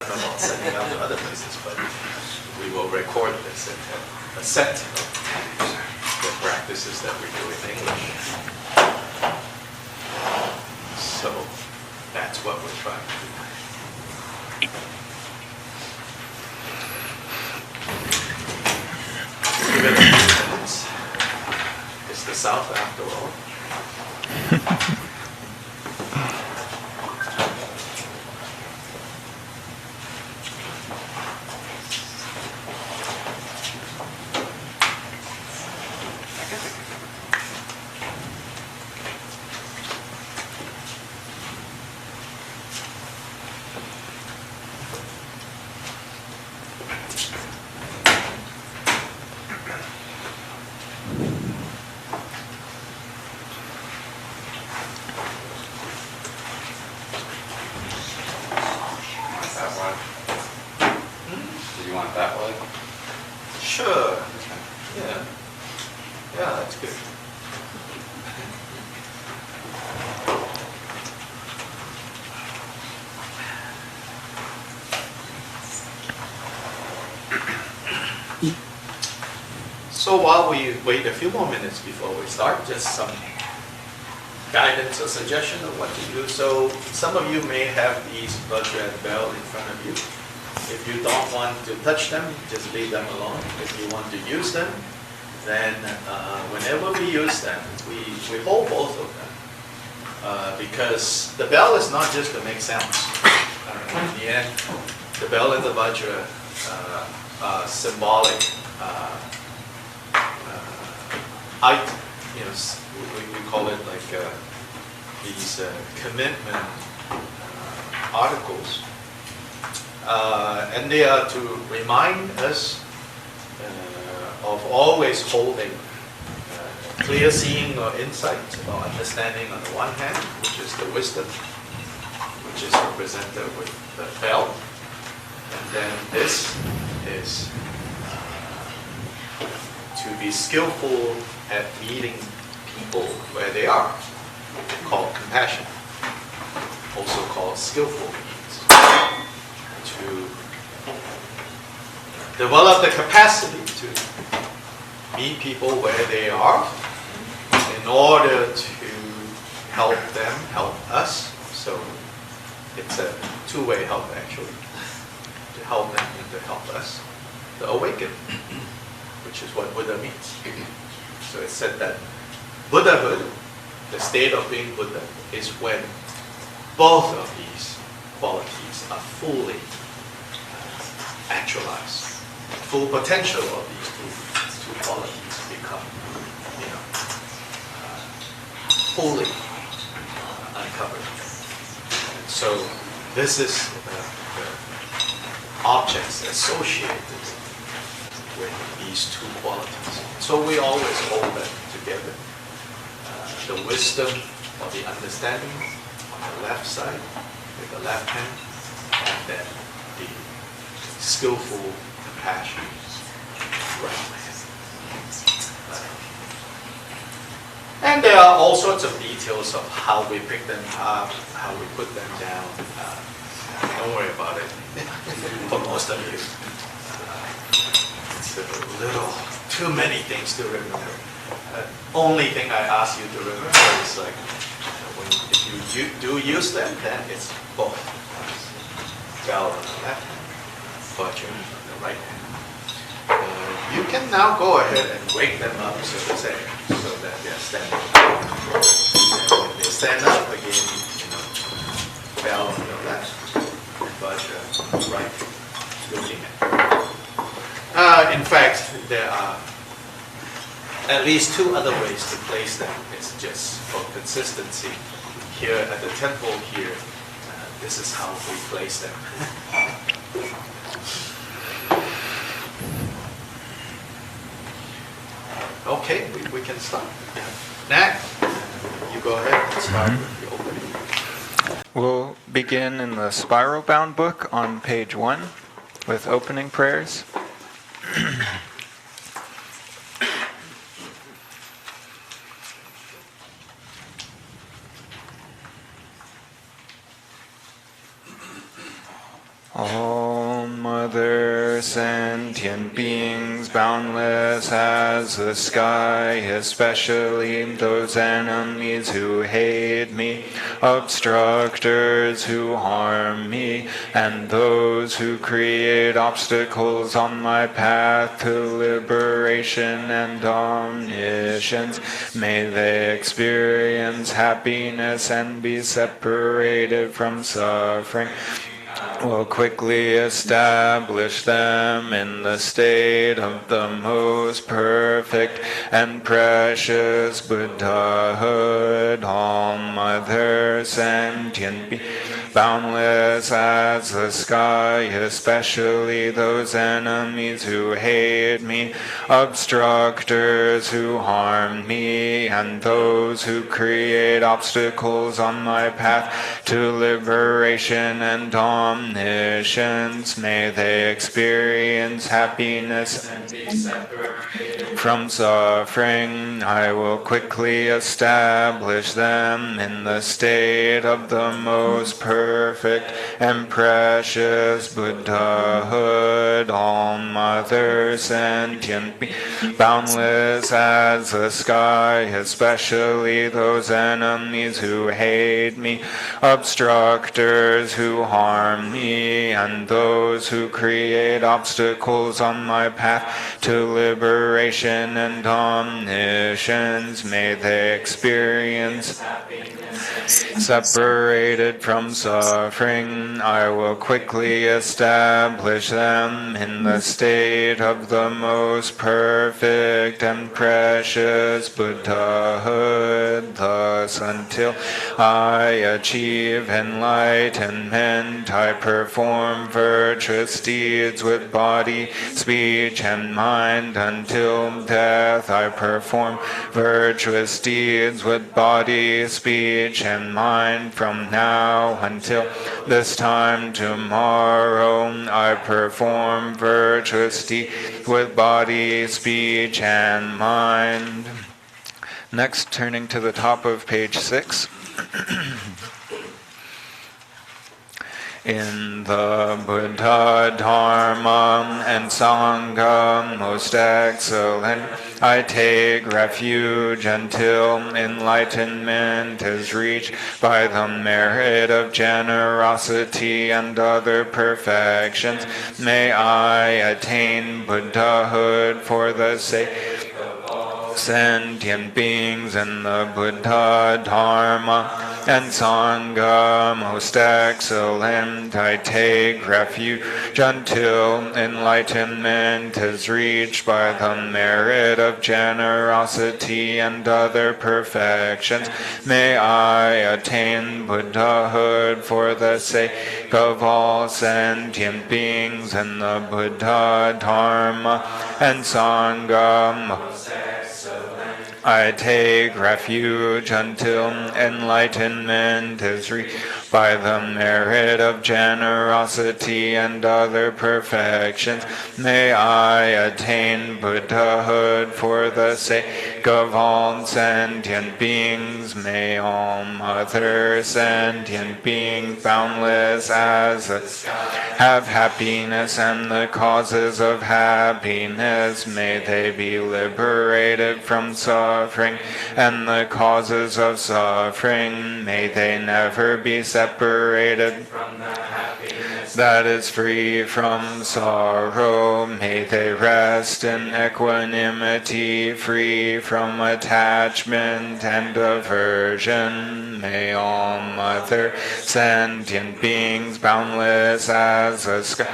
about sending out to other places, but we will record this and have a set of the practices that we do in English. So that's what we're trying to do. Give it a few minutes. It's the South after all. Sure. Yeah. Yeah, that's good. So while we wait a few more minutes before we start, just some guidance or suggestion of what to do. So some of you may have these Vajra and bell in front of you. If you don't want to touch them, just leave them alone. If you want to use them, then whenever we use them, we hold both of them. Because the bell is not just to make sounds. In the end, the bell and the Vajra are symbolic. We call it like these commitment articles. And they are to remind us of always holding clear seeing or insight or understanding on the one hand, which is the wisdom, which is represented with the bell. And then this is to be skillful at meeting people where they are, called compassion, also called skillful means. To develop the capacity to meet people where they are in order to help them help us. So it's a two-way help actually, to help them and to help us to awaken, which is what Buddha means. So it said that Buddhahood, the state of being Buddha, is when both of these qualities are fully actualized. Full potential of these two qualities become, fully uncovered. And so this is the objects associated with these two qualities. So we always hold them together. The wisdom or the understanding on the left side with the left hand, and then the skillful compassion right hand. And there are all sorts of details of how we pick them up, how we put them down. Don't worry about it. For most of you, it's a little too many things to remember. Only thing I ask you to remember is like, if you do use them, then it's both. Bell on the left hand, Vajra on the right hand. You can now go ahead and wake them up, so to say, so that they're standing up. And when they stand up again, bell on the left, and Vajra on the right, looking at. In fact, there are at least two other ways to place them. It's just for consistency. Here at the temple here, this is how we place them. Okay, we can start. Next, you go ahead and start with the opening. We'll begin in the Spiral Bound book on page 1 with opening prayers. Oh. other sentient beings, boundless as the sky, especially those enemies who hate me, obstructors who harm me, and those who create obstacles on my path to liberation and omniscience. May they experience happiness and be separated from suffering. Will quickly establish them in the state of the most perfect and precious Buddhahood. All Mother sentient beings, boundless as the sky, especially those enemies who hate me, obstructors who harm me, and those who create obstacles on my path to liberation and omniscience. May they experience happiness and be separated from suffering. I will quickly establish them in the state of the most perfect and precious Buddhahood. All Mother sentient beings, boundless as the sky, especially those enemies who hate me, obstructors who harm me, and those who create obstacles on my path to liberation and omniscience. May they experience separated from suffering. I will quickly establish them in the state of the most perfect and precious Buddhahood. Thus, until I achieve enlightenment, I perform virtuous deeds with body, speech, and mind. Until death, I perform virtuous deeds with body, speech, and mind. From now until this time tomorrow, I perform virtuous deeds with body, speech, and mind. Next, turning to the top of page 6. In the Buddha, Dharma, and Sangha, most excellent, I take refuge until enlightenment is reached by the merit of generosity and other perfections. May I attain Buddhahood for the sake of all sentient beings in the Buddha, Dharma, and Sangha, most excellent. I take refuge until enlightenment is reached by the merit of generosity and other perfections. May I attain Buddhahood for the sake of all sentient beings in the Buddha, Dharma, and Sangha, most excellent. I take refuge until enlightenment is reached by the merit of generosity and other perfections. May I attain Buddhahood for the sake of all sentient beings. May all Mother sentient beings, boundless as the sky, have happiness, and the causes of happiness, may they be liberated from suffering, and the causes of suffering, may they never be separated from the happiness that is free from sorrow. May they rest in equanimity, free from attachment and aversion. May all Mother sentient beings, boundless as the sky,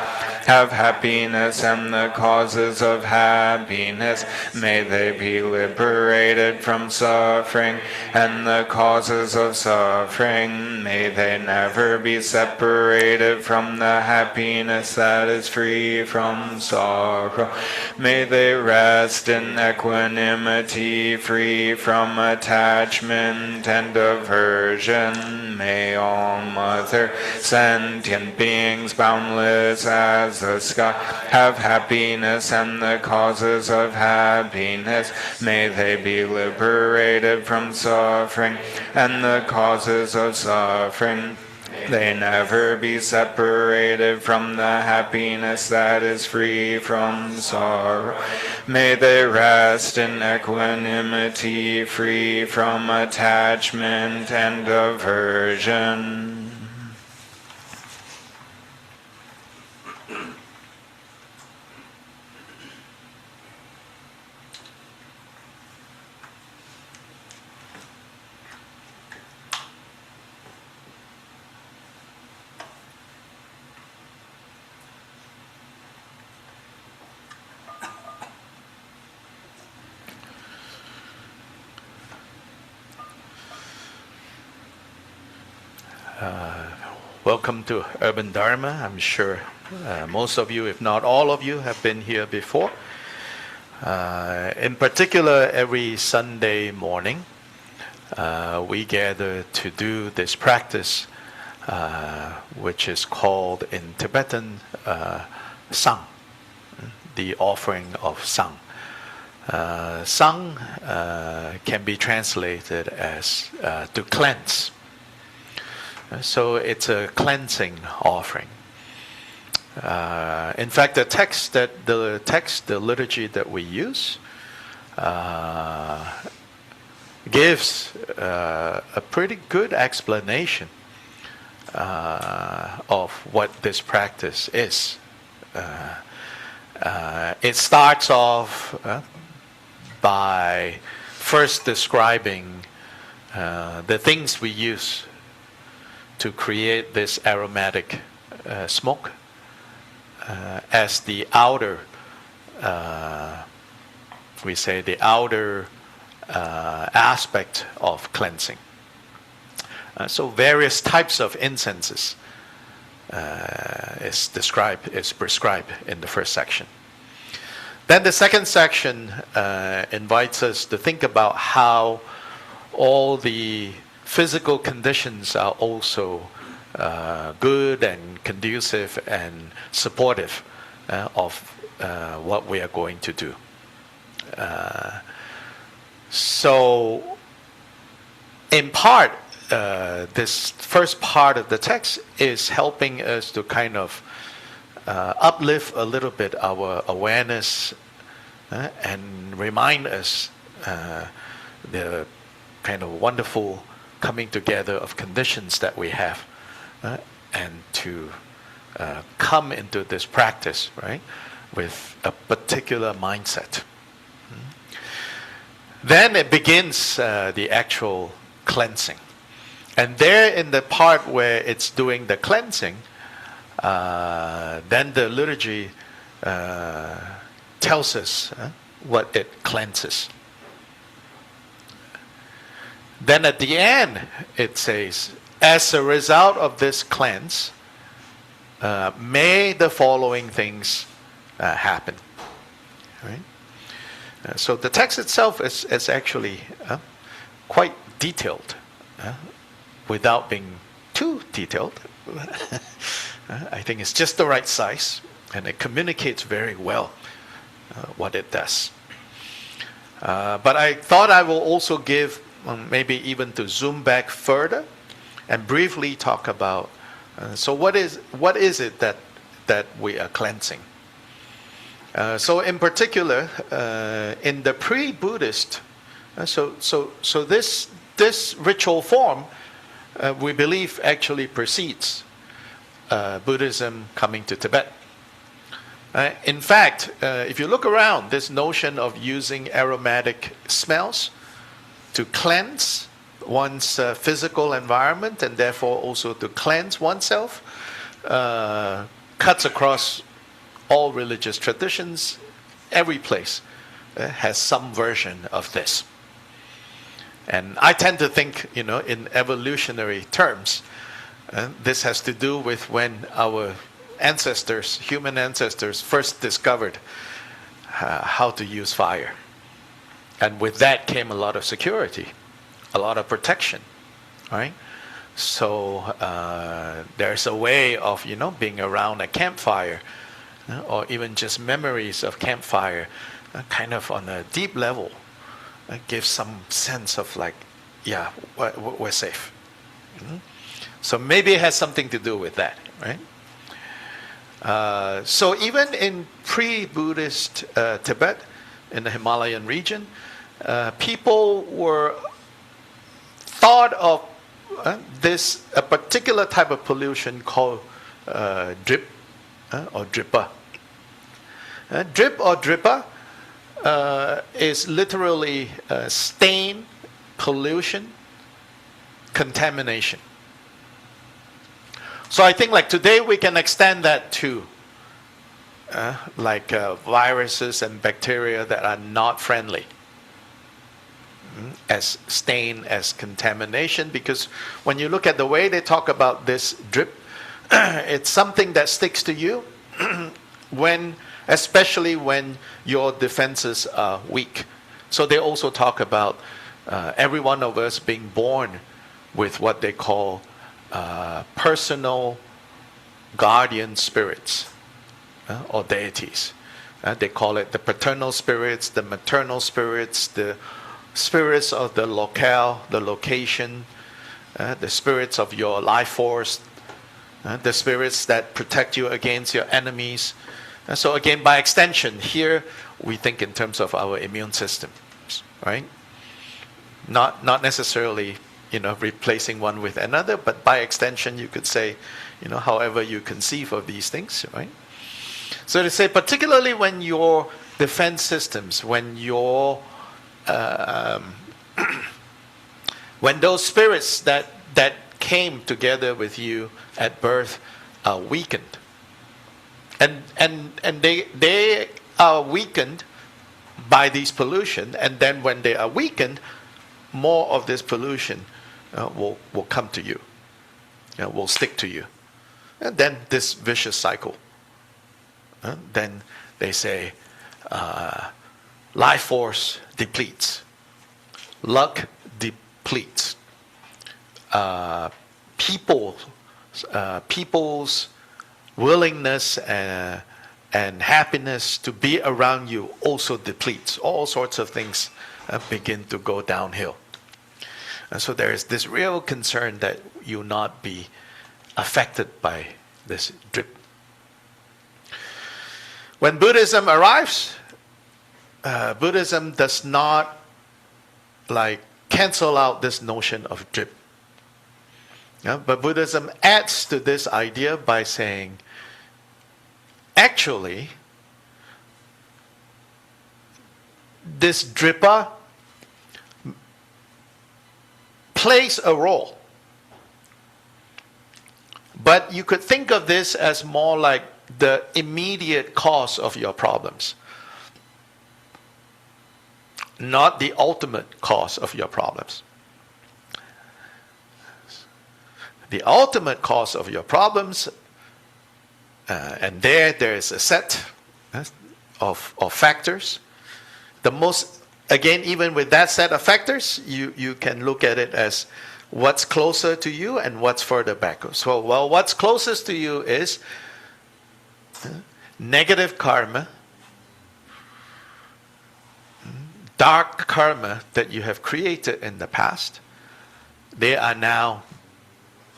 have happiness, and the causes of happiness, may they be liberated from suffering, and the causes of suffering, may they never be separated from the happiness that is free from sorrow. May they rest in equanimity, free from attachment and aversion. May all Mother sentient beings, boundless as the sky, have happiness, and the causes of happiness, may they be liberated from suffering, and the causes of suffering, they never be separated from the happiness that is free from sorrow. May they rest in equanimity, free from attachment and aversion. Welcome to Urban Dharma. I'm sure most of you, if not all of you, have been here before. In particular, every Sunday morning, we gather to do this practice, which is called in Tibetan Sang, the offering of Sang. Sang can be translated as to cleanse. So it's a cleansing offering. In fact, the liturgy that we use gives a pretty good explanation of what this practice is. It starts off by first describing the things we use to create this aromatic smoke as the outer, we say the outer aspect of cleansing. So various types of incenses is prescribed in the first section. Then the second section invites us to think about how all the physical conditions are also good and conducive and supportive of what we are going to do. So, in part, this first part of the text is helping us to kind of uplift a little bit our awareness and remind us the kind of wonderful coming together of conditions that we have, and to come into this practice, right, with a particular mindset. Then it begins the actual cleansing. And there in the part where it's doing the cleansing, then the liturgy tells us what it cleanses. Then at the end, it says, as a result of this cleanse, may the following things happen. Right? So the text itself is actually quite detailed, without being too detailed. I think it's just the right size, and it communicates very well what it does. But I thought I will also give, maybe even to zoom back further, and briefly talk about. So what is it that we are cleansing? So in particular, in the pre-Buddhist, so this ritual form, we believe actually precedes Buddhism coming to Tibet. In fact, if you look around, this notion of using aromatic smells to cleanse one's physical environment and therefore also to cleanse oneself cuts across all religious traditions. Every place has some version of this. And I tend to think, in evolutionary terms, this has to do with when our ancestors, human ancestors, first discovered how to use fire. And with that came a lot of security, a lot of protection, right? So there's a way of, being around a campfire, or even just memories of campfire, kind of on a deep level, gives some sense of like, yeah, we're safe. Mm-hmm. So maybe it has something to do with that, right? So even in pre-Buddhist Tibet, in the Himalayan region, people were thought of a particular type of pollution called drip or drippa. Drip or drippa is literally stain, pollution, contamination. So I think like today we can extend that to viruses and bacteria that are not friendly as stain, as contamination, because when you look at the way they talk about this drip, it's something that sticks to you especially when your defenses are weak. So they also talk about every one of us being born with what they call personal guardian spirits or deities. They call it the paternal spirits, the maternal spirits, the spirits of the locale, the location, the spirits of your life force, the spirits that protect you against your enemies. So again, by extension, here we think in terms of our immune systems, right? Not necessarily, replacing one with another, but by extension, you could say, however you conceive of these things, right? So to say, particularly when your defense systems, when your when those spirits that came together with you at birth are weakened, and they are weakened by these pollution, and then when they are weakened, more of this pollution will come to you, will stick to you, and then this vicious cycle. Then they say life force depletes, luck depletes, people's willingness and happiness to be around you also depletes. All sorts of things begin to go downhill. And so there is this real concern that you not be affected by this drip. When Buddhism arrives, Buddhism does not cancel out this notion of drip. But Buddhism adds to this idea by saying, actually, this drippa plays a role. But you could think of this as more like the immediate cause of your problems, not the ultimate cause of your problems. The ultimate cause of your problems, and there is a set of factors. The most, again, even with that set of factors, you can look at it as what's closer to you and what's further back. So, what's closest to you is negative karma, dark karma that you have created in the past. They are now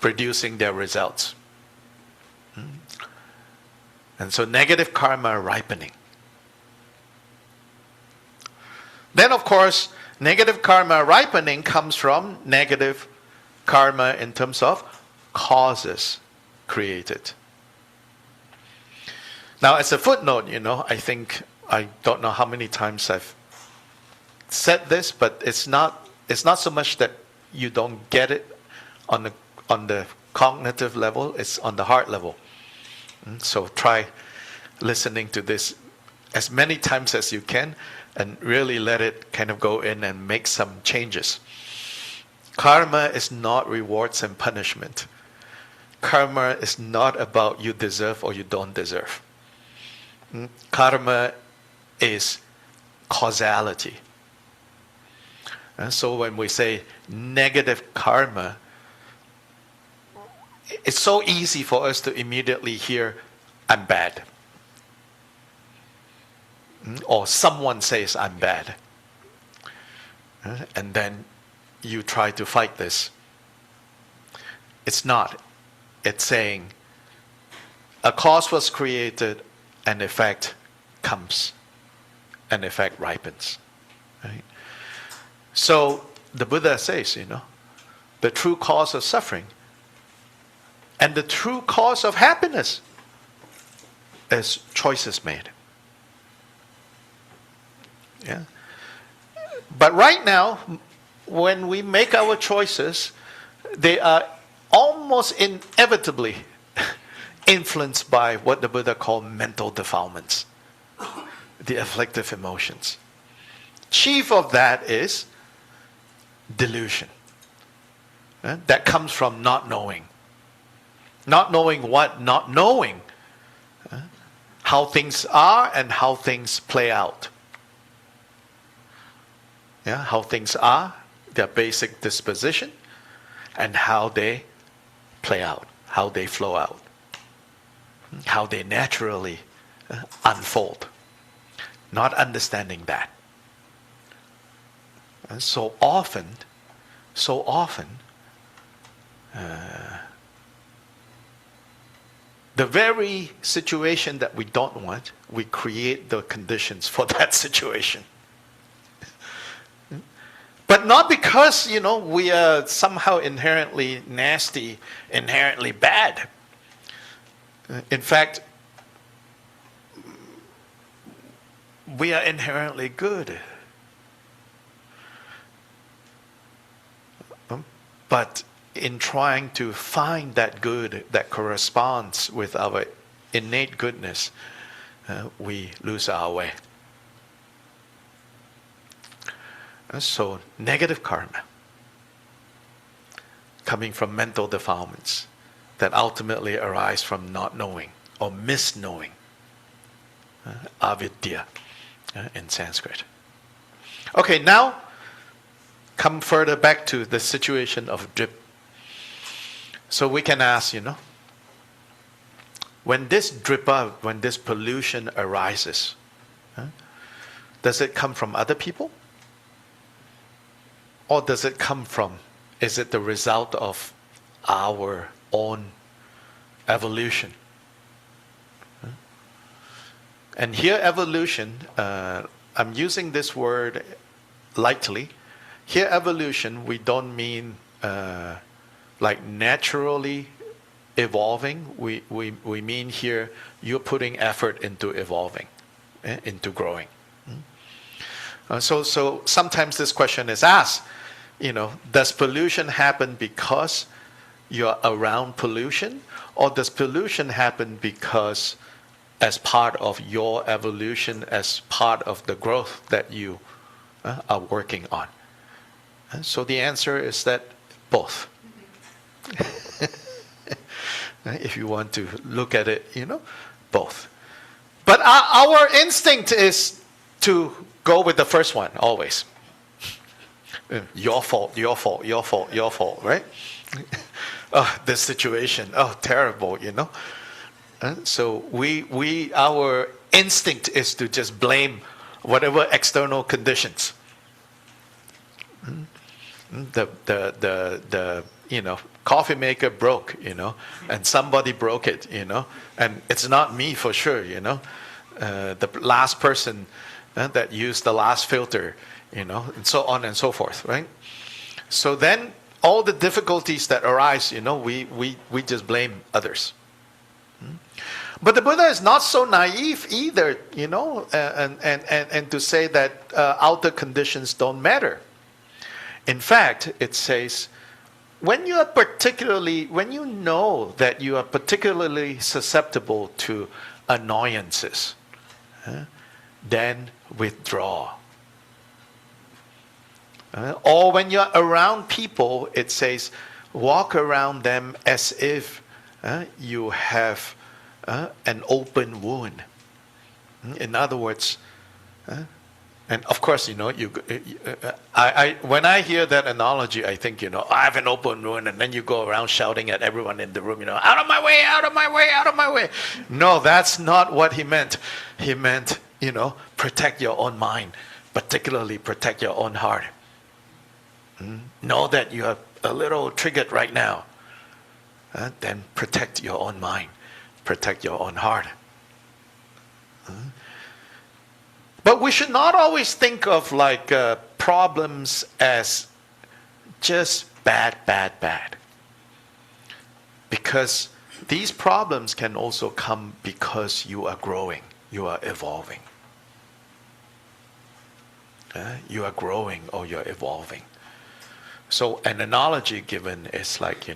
producing their results. And so negative karma ripening. Then of course, negative karma ripening comes from negative karma in terms of causes created. Now as a footnote, I don't know how many times I've said this, but it's not so much that you don't get it on the cognitive level, it's on the heart level. So try listening to this as many times as you can and really let it kind of go in and make some changes. Karma is not rewards and punishment. Karma is not about you deserve or you don't deserve. Karma is causality. And so when we say negative karma, it's so easy for us to immediately hear, I'm bad. Or someone says, I'm bad. And then you try to fight this. It's not. It's saying a cause was created, an effect comes, an effect ripens. Right? So the Buddha says, the true cause of suffering and the true cause of happiness is choices made. Yeah. But right now, when we make our choices, they are almost inevitably influenced by what the Buddha called mental defilements, the afflictive emotions. Chief of that is delusion. That comes from not knowing. Not knowing what? Not knowing how things are and how things play out. Yeah, how things are, their basic disposition, and how they play out, how they flow out, how they naturally unfold. Not understanding that. And so often, the very situation that we don't want, we create the conditions for that situation. But not because, we are somehow inherently nasty, inherently bad. In fact, we are inherently good. But in trying to find that good that corresponds with our innate goodness, we lose our way. So, negative karma, coming from mental defilements that ultimately arise from not knowing or misknowing, avidya in Sanskrit. Okay, now come further back to the situation of drip. So we can ask, when this drip out, when this pollution arises, does it come from other people? Or does it come from, is it the result of our own evolution? And here evolution, I'm using this word lightly. Here evolution, we don't mean like naturally evolving. We mean here you're putting effort into evolving, into growing. So sometimes this question is asked, does pollution happen because you're around pollution? Or does pollution happen because as part of your evolution, as part of the growth that you are working on? So the answer is that both. If you want to look at it, both. But our instinct is to go with the first one, always. Your fault, your fault, your fault, your fault, right? Oh, this situation, terrible, So our instinct is to just blame whatever external conditions. The coffee maker broke, and somebody broke it, and it's not me for sure, the last person that used the last filter, and so on and so forth, right? So then all the difficulties that arise, we just blame others. But the Buddha is not so naive either, and to say that outer conditions don't matter. In fact, it says, when you know that you are particularly susceptible to annoyances, then withdraw. Or when you're around people, it says, walk around them as if you have an open wound. In other words, and of course, when I hear that analogy, I think, I have an open wound, and then you go around shouting at everyone in the room, out of my way, out of my way, out of my way. No, that's not what he meant. He meant, protect your own mind, particularly protect your own heart. Know that you are a little triggered right now. then protect your own mind, protect your own heart. But we should not always think of like problems as just bad. Because these problems can also come because you are growing, you are evolving. You are growing or you're evolving. So an analogy given is like,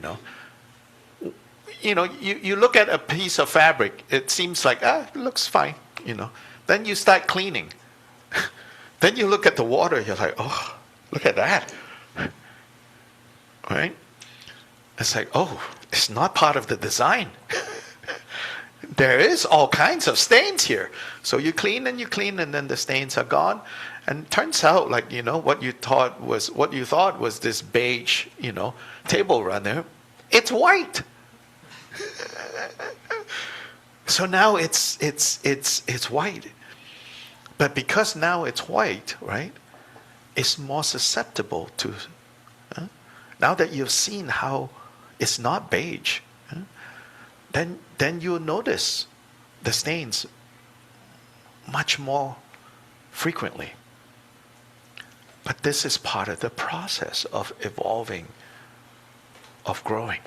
you look at a piece of fabric, it seems like, it looks fine, Then you start cleaning. Then you look at the water, you're like, oh, look at that. Right? It's like, oh, it's not part of the design. There is all kinds of stains here. So you clean, and then the stains are gone. And it turns out, like, what you thought was this beige, table runner, it's white. So now it's white. But because now it's white, right? It's more susceptible to. Now that you've seen how it's not beige, then you'll notice the stains much more frequently. But this is part of the process of evolving, of growing.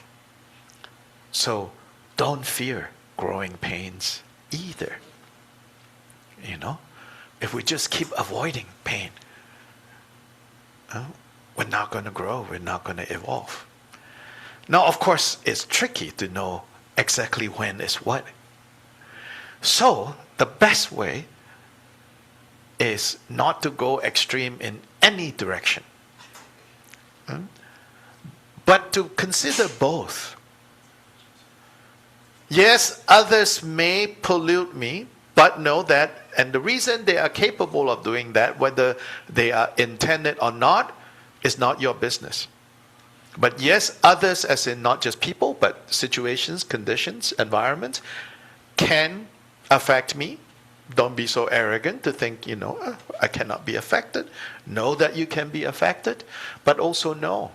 So don't fear growing pains either. If we just keep avoiding pain, we're not going to grow, we're not going to evolve. Now, of course, it's tricky to know exactly when is what. So the best way is not to go extreme in any direction, but to consider both. Yes, others may pollute me, but know that, and the reason they are capable of doing that, whether they are intended or not, is not your business. But yes, others, as in not just people, but situations, conditions, environments, can affect me. Don't be so arrogant to think, I cannot be affected. Know that you can be affected, but also know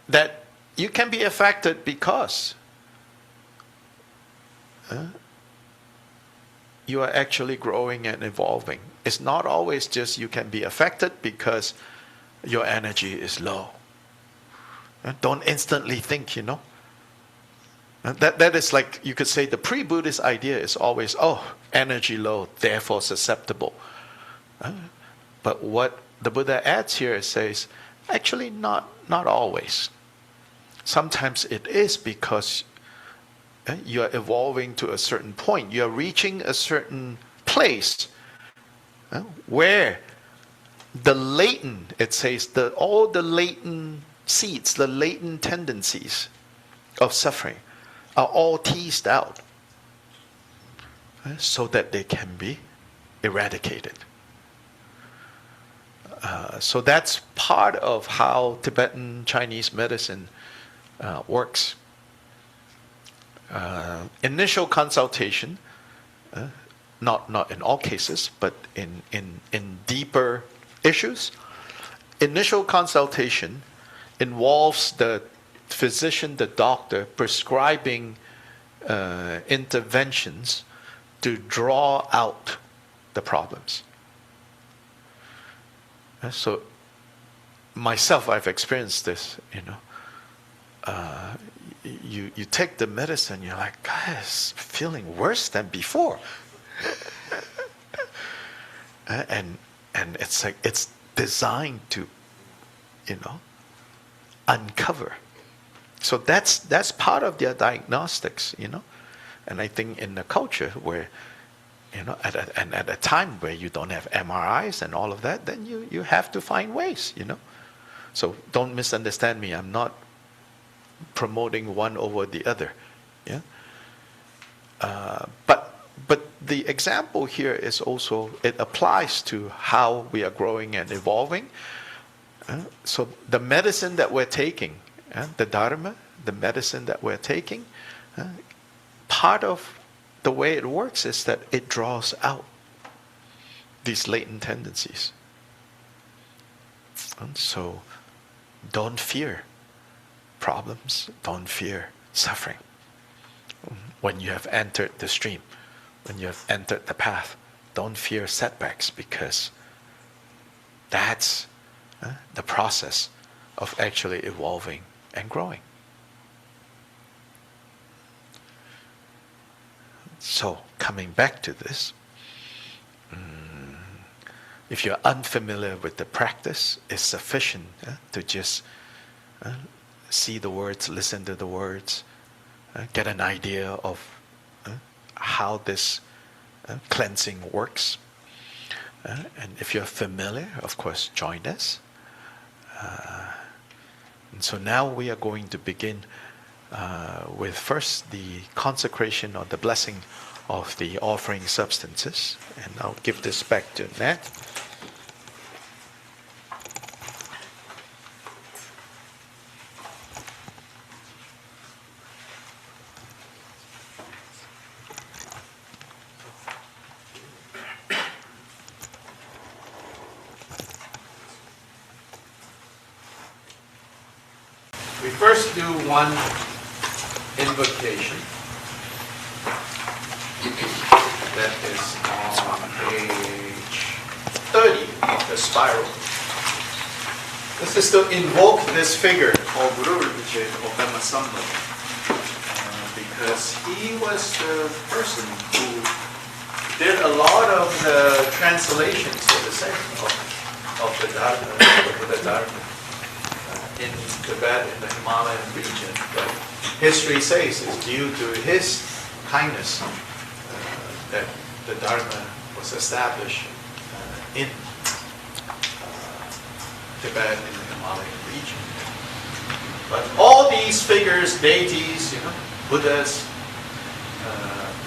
that you can be affected because you are actually growing and evolving. It's not always just you can be affected because your energy is low. Don't instantly think, That is like, you could say the pre-Buddhist idea is always, energy low, therefore susceptible. But what the Buddha adds here, it says, actually not always. Sometimes it is because you are evolving to a certain point. You are reaching a certain place where the latent, it says, all the latent seeds, the latent tendencies of suffering are all teased out so that they can be eradicated. So that's part of how Tibetan Chinese medicine works. Initial consultation, not in all cases, but in deeper issues, initial consultation involves the physician, the doctor, prescribing interventions to draw out the problems. So myself, I've experienced this, you take the medicine, you're like, guys, feeling worse than before. And it's like, it's designed to, uncover. So that's part of their diagnostics, And I think in the culture where, at a time where you don't have MRIs and all of that, then you have to find ways, So don't misunderstand me. I'm not promoting one over the other, yeah. But the example here is also, it applies to how we are growing and evolving. So the medicine that we're taking, the Dharma, the medicine that we're taking, part of the way it works is that it draws out these latent tendencies. And so don't fear problems, don't fear suffering. When you have entered the stream, when you have entered the path, don't fear setbacks, because that's the process of actually evolving and growing. So, coming back to this, if you're unfamiliar with the practice, it's sufficient to just see the words, listen to the words, get an idea of how this cleansing works. And if you're familiar, of course, join us. And so now we are going to begin with first the consecration or the blessing of the offering substances. And I'll give this back to Nat. We first do one invocation. That is on page 30 of the spiral. This is to invoke this figure of Guru Rinpoche of Samba, because he was the person who did a lot of the translations, so to say, of the Dharma, of the Dharma. In Tibet, in the Himalayan region, but history says it's due to his kindness that the Dharma was established in Tibet, in the Himalayan region. But all these figures, deities, Buddhas,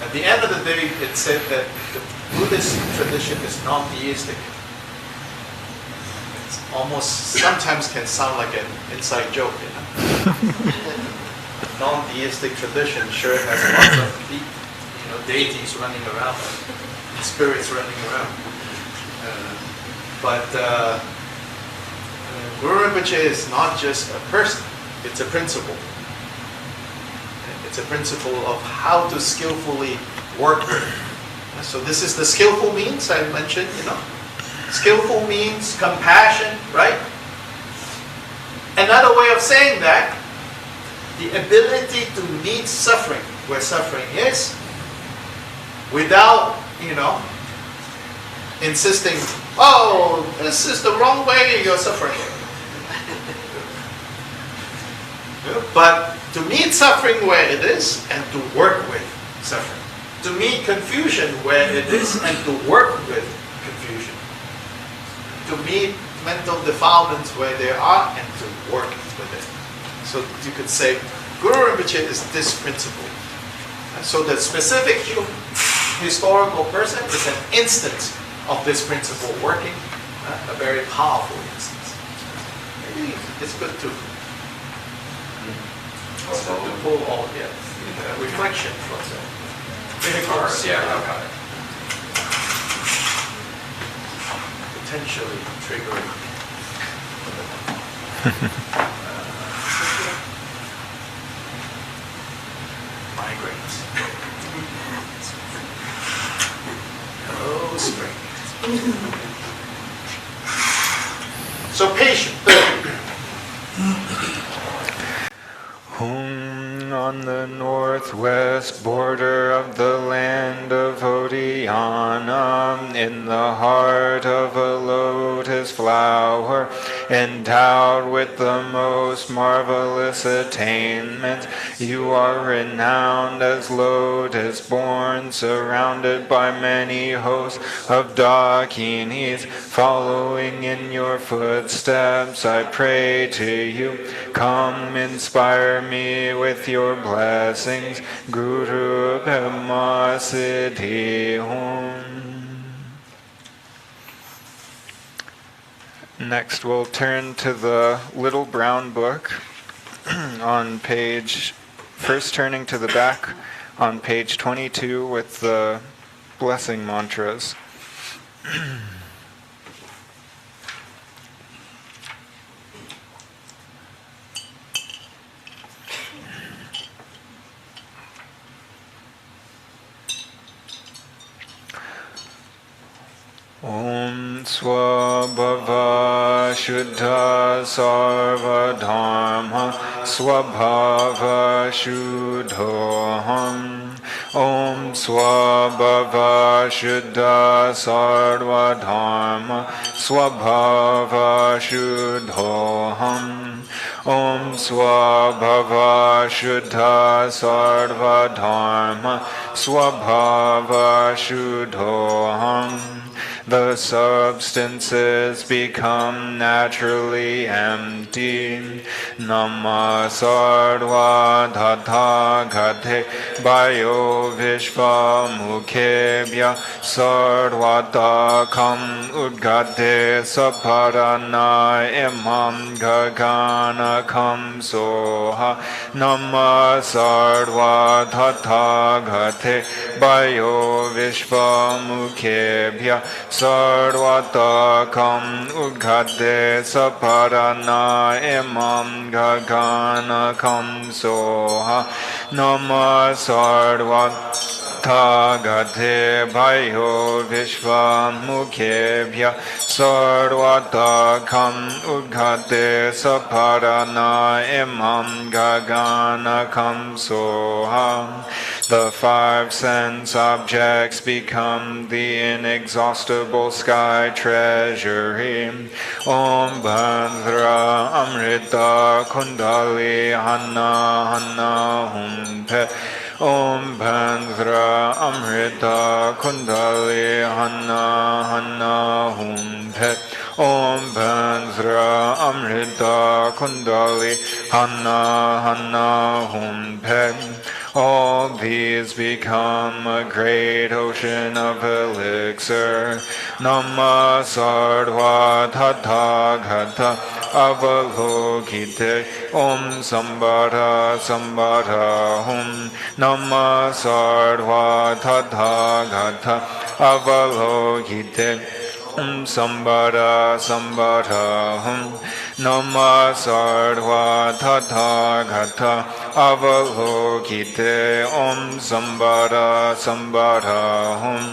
at the end of the day, it said that the Buddhist tradition is non-theistic. Almost sometimes can sound like an inside joke, Non-theistic tradition sure has lots of deities running around, spirits running around. But Guru Rinpoche is not just a person; it's a principle. It's a principle of how to skillfully work with it. So this is the skillful means I mentioned, Skillful means compassion, right? Another way of saying that, the ability to meet suffering where suffering is, without, insisting, oh, this is the wrong way you're suffering. But to meet suffering where it is and to work with suffering. To meet confusion where it is and to work with confusion. To meet mental defilements where they are and to work with it. So you could say, Guru Rinpoche is this principle. So the specific historical person is an instance of this principle working, a very powerful instance. Maybe it's good to pull all reflection from the potentially triggering migraines. Hello, spring. So patient. On the northwest border of the land of Odhyana, in the heart of a lotus flower, endowed with the most marvelous attainments, you are renowned as lotus-born, surrounded by many hosts of Dakinis, following in your footsteps. I pray to you, come inspire me with your blessings. Guru Bhima Siddhi Hum. Next we'll turn to the little brown book on page, first turning to the back on page 22 with the blessing mantras. Swabhava Shuddha Sarva Dharma Swabhava Shuddhoham. Om Swabhava Shuddha Sarva Dharma Swabhava Shuddhoham. Om Swabhava Shuddha Sarva Dharma Swabhava Shuddhoham. The substances become naturally empty. Namasarva Tathagate Bayo Vishva Mukhebhya Sarvatakam Udgate Saparana Imam Gaganakam Soha. Namasarva Tathagate Bayo Vishva Mukhebhya Sarvatakam Udgate Saparana Imam Gaganakam Soha. Nama Sarvatagate Bhayo Vishva Mukhebhya Sarvatakam Udgate Saparana Imam Gaganakam Soha. The five sense objects become the inexhaustible sky treasury. Om Bandhra Amrita Kundali Hana Hana Hum Pe. Om Bandhra Amrita Kundali Hana Hana Hum Pe. Om Bandhra Amrita Kundali Hana Hana Hum Pe. All these become a great ocean of elixir. Nama Sardva Tathagata Avalokite Om Sambara Sambara Hum. Nama Sardva Tathagata Avalokite Om Sambara Sambara Hum. Nama Sardva Tathagata Avalokite Om Sambara Sambara Hum.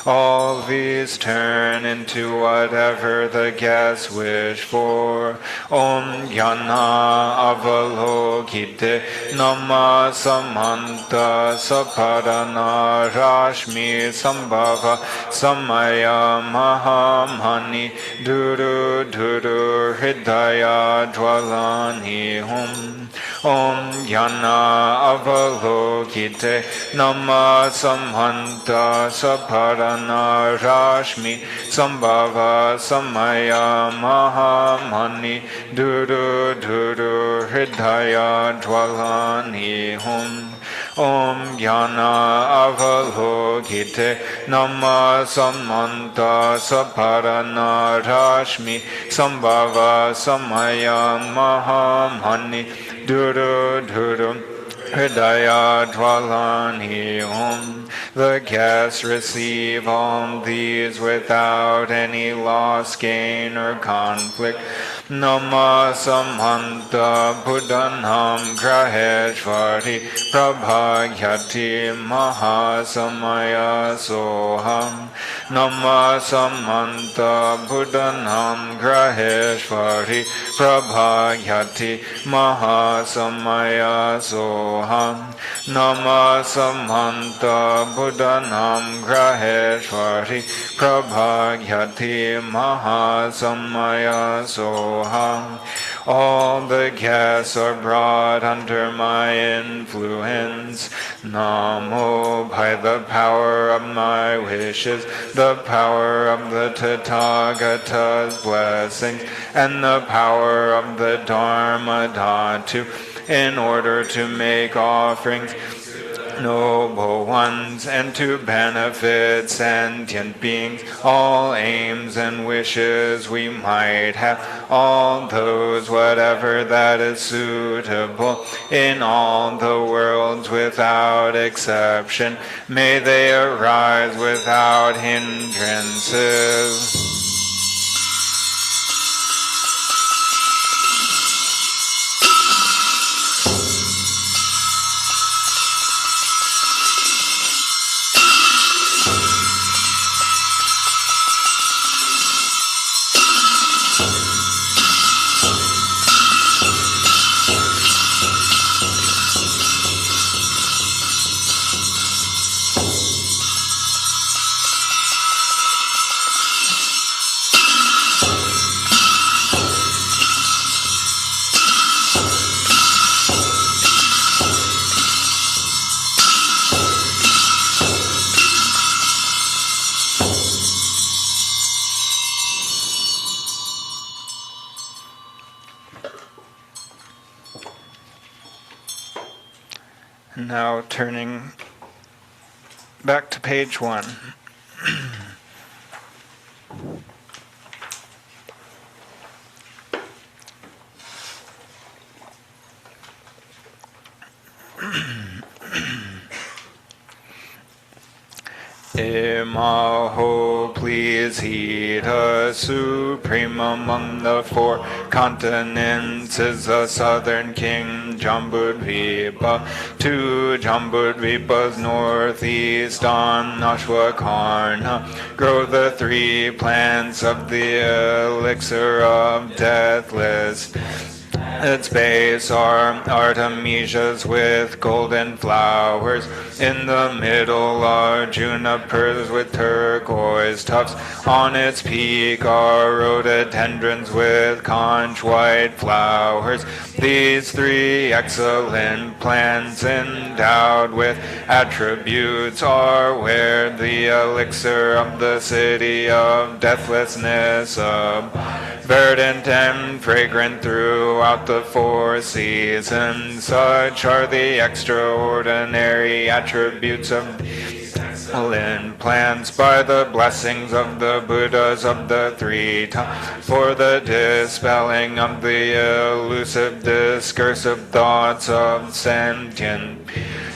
All these turn into whatever the guests wish for. Om Jnana Avalokite Nama Samanta Saparana Rashmi Sambhava Samaya Mahamani Duru Duru Hridaya Dwalani Hum. Om Jnana Avalokite Nama Samhanta Saparana Rashmi Sambhava Samaya Mahamani Duru Duru Hridaya Dwalani Hum. Om Jnana Avalokite Nama Samanta Saparana Rashmi Sambhava Samaya Mahamani Duru Duru Hridaya Dwalani Om. The guests receive all these without any loss, gain, or conflict. Nama Samhanta Buddhanam Graheshvari Prabhagyati Mahasamaya Soham. Nama Samhanta Buddhanam Graheshvari Prabhagyati Mahasamaya Soham. Nama Samhanta Buddhanam Graheshvari Prabhagyati Mahasamaya Soham. All the guests are brought under my influence. Namo, by the power of my wishes, the power of the Tathagata's blessings, and the power of the Dharma Dhatu, in order to make offerings, noble ones, and to benefit sentient beings, all aims and wishes we might have, all those, whatever that is suitable, in all the worlds without exception, may they arise without hindrances. Now turning back to page 1. Imaho, please heed us, supreme among the 4 continents is the southern king, Jambudvipa. To Jambudvipa's northeast on Ashwakarna grow the 3 plants of the elixir of deathless. Its base are artemisias with golden flowers. In the middle are junipers with turquoise tufts. On its peak are rhododendrons with conch white flowers. These 3 excellent plants endowed with attributes are where the elixir of the city of deathlessness verdant and fragrant throughout the 4 seasons. Such are the extraordinary attributes of excellent plants by the blessings of the Buddhas of the 3 times for the dispelling of the elusive discursive thoughts of sentient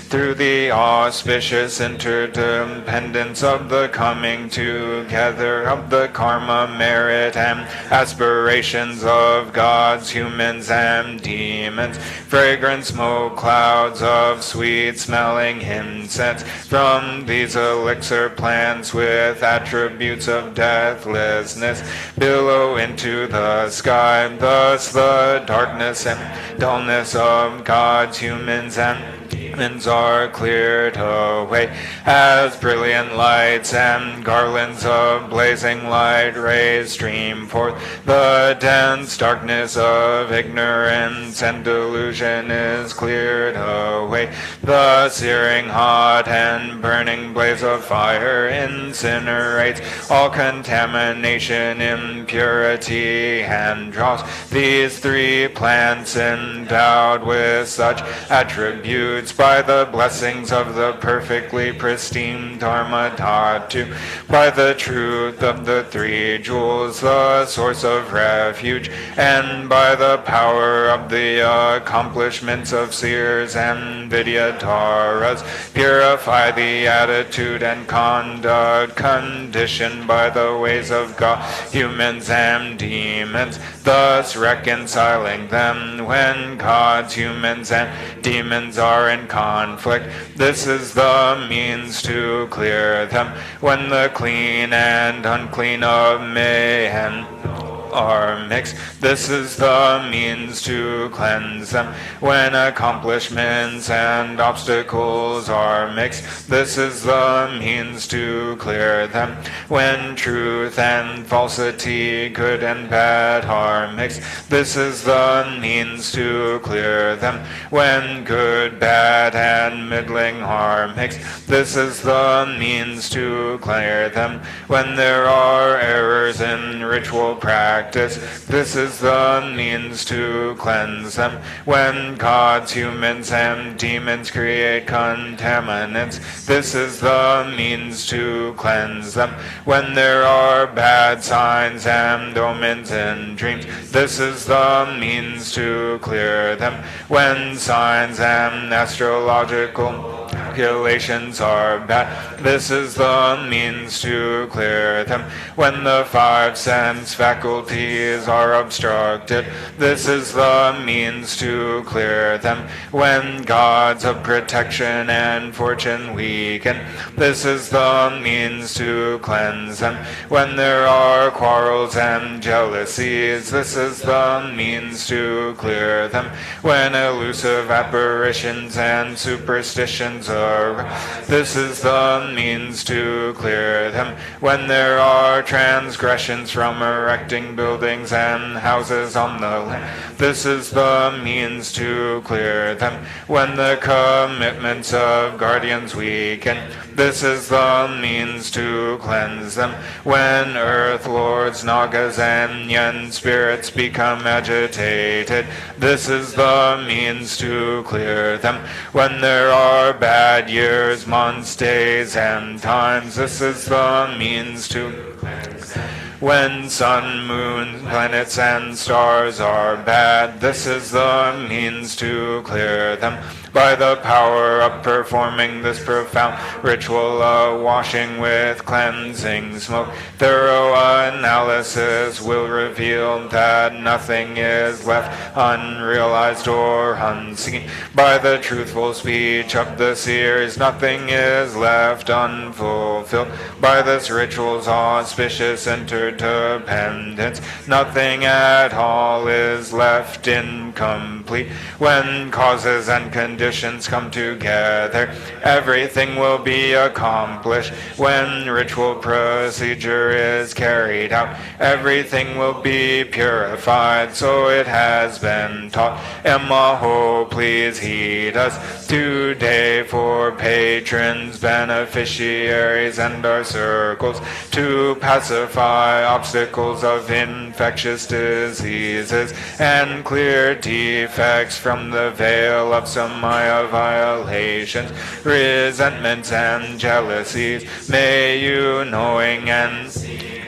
through the auspicious interdependence of the coming together of the karma, merit, and aspirations of gods, humans, and demons. Fragrant smoke clouds of sweet-smelling incense from these elixir plants with attributes of deathlessness billow into the sky. Thus the darkness and dullness of gods, humans, and demons are cleared away as brilliant lights and garlands of blazing light rays stream forth. The dense darkness of ignorance and delusion is cleared away. The searing hot and burning blaze of fire incinerates all contamination, impurity, and dross. These 3 plants endowed with such attributes by the blessings of the perfectly pristine Dharma Dhatu, by the truth of the 3 jewels, the source of refuge, and by the power of the accomplishments of seers and Vidyadharas, purify the attitude and conduct conditioned by the ways of God, humans, and demons, thus reconciling them when gods, humans, and demons are in conflict. This is the means to clear them when the clean and unclean of mayhem are mixed. This is the means to cleanse them when accomplishments and obstacles are mixed. This is the means to clear them when truth and falsity, good and bad, are mixed. This is the means to clear them when good, bad, and middling are mixed. This is the means to clear them when there are errors in ritual practice. This is the means to cleanse them when gods, humans, and demons create contaminants. This is the means to cleanse them when there are bad signs and omens in dreams. This is the means to clear them when signs and astrological calculations are bad. This is the means to clear them when the 5 sense faculties are obstructed. This is the means to clear them when gods of protection and fortune weaken. This is the means to cleanse them when there are quarrels and jealousies. This is the means to clear them when elusive apparitions and superstitions the this is the means to clear them. When there are transgressions from erecting buildings and houses on the land, this is the means to clear them. When the commitments of guardians weaken, this is the means to cleanse them. When earth lords, nagas, and yen spirits become agitated, this is the means to clear them. When there are bad years, months, days, and times, this is the means to cleanse them. When sun, moon, planets, and stars are bad, this is the means to clear them. By the power of performing this profound ritual of washing with cleansing smoke, thorough analysis will reveal that nothing is left unrealized or unseen. By the truthful speech of the seers, nothing is left unfulfilled. By this ritual's auspicious interdependence, nothing at all is left incomplete. When causes and conditions come together, everything will be accomplished. When ritual procedure is carried out, everything will be purified. So it has been taught. Emaho, please heed us today for patrons, beneficiaries, and our circles, to pacify obstacles of infectious diseases and clear defects from the veil of Samaya violations, resentments, and jealousies. May you, knowing and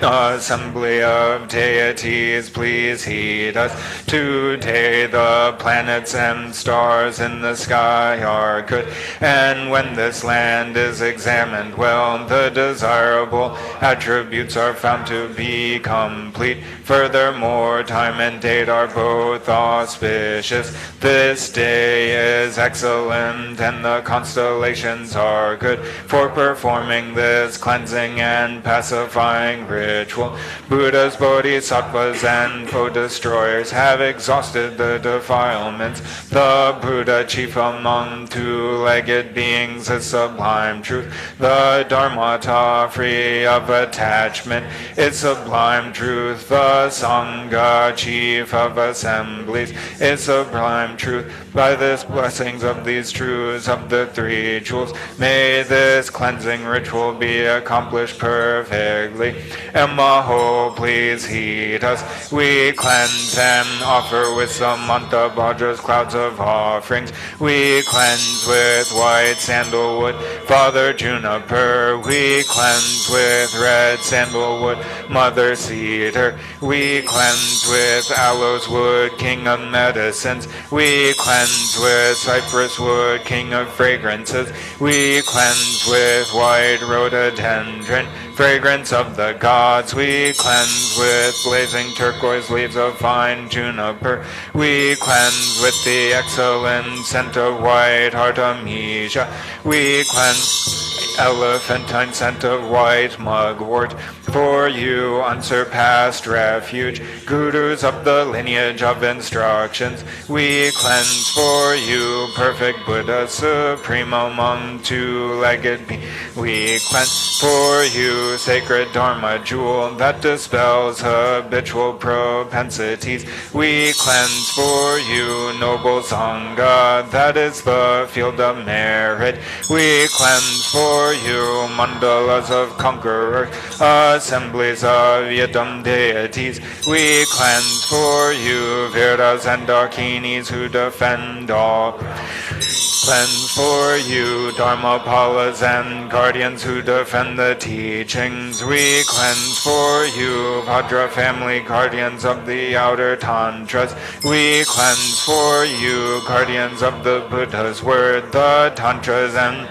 assembly of deities, please heed us. Today the planets and stars in the sky are good, and when this land is examined well, the desirable attributes are found to be complete. Furthermore, time and date are both auspicious. This day is excellent, and the constellations are good for performing this cleansing and pacifying ritual. Buddhas, bodhisattvas, and foe destroyers have exhausted the defilements. The Buddha, chief among two-legged beings, is sublime truth. The Dharmata, free of attachment, is sublime truth. The Sangha, chief of assemblies, is sublime truth. By this blessings of these truths of the three jewels, may this cleansing ritual be accomplished perfectly. Emaho, please heed us. We cleanse and offer with Samanta Bhadra's clouds of offerings. We cleanse with white sandalwood, Father Juniper. We cleanse with red sandalwood, Mother Cedar. We cleanse with aloes wood, King of medicines. We cleanse with cypress wood, King of fragrances. We cleanse with white rhododendron, fragrance of the gods. We cleanse with blazing turquoise leaves of fine juniper. We cleanse with the excellent scent of white artemisia. We cleanse elephantine scent of white mugwort. For you, unsurpassed refuge, gurus of the lineage of instructions, we cleanse for you, perfect Buddha, supreme among two-legged beings. We cleanse for you, sacred Dharma jewel that dispels habitual propensities. We cleanse for you, noble Sangha, that is the field of merit. We cleanse for you, mandalas of conquerors, assemblies of Yidam deities. We cleanse for you, Virdas and Dakinis who defend all. Cleanse for you, Dharmapalas and guardians who defend the teachings. We cleanse for you, Bhadra family guardians of the outer tantras. We cleanse for you, guardians of the Buddha's word, the tantras and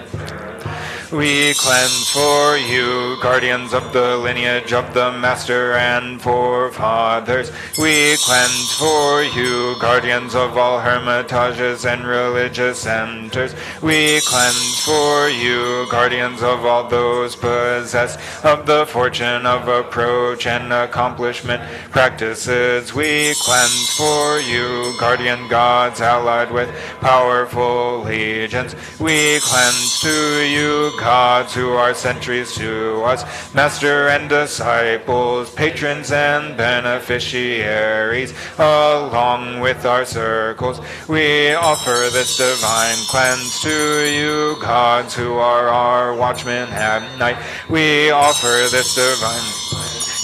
We cleanse for you, guardians of the lineage of the Master and forefathers. We cleanse for you, guardians of all hermitages and religious centers. We cleanse for you, guardians of all those possessed of the fortune of approach and accomplishment practices. We cleanse for you, guardian gods allied with powerful legions. We cleanse to you, gods who are sentries to us, master and disciples, patrons and beneficiaries, along with our circles. We offer this divine cleanse to you, gods who are our watchmen at night. We offer this divine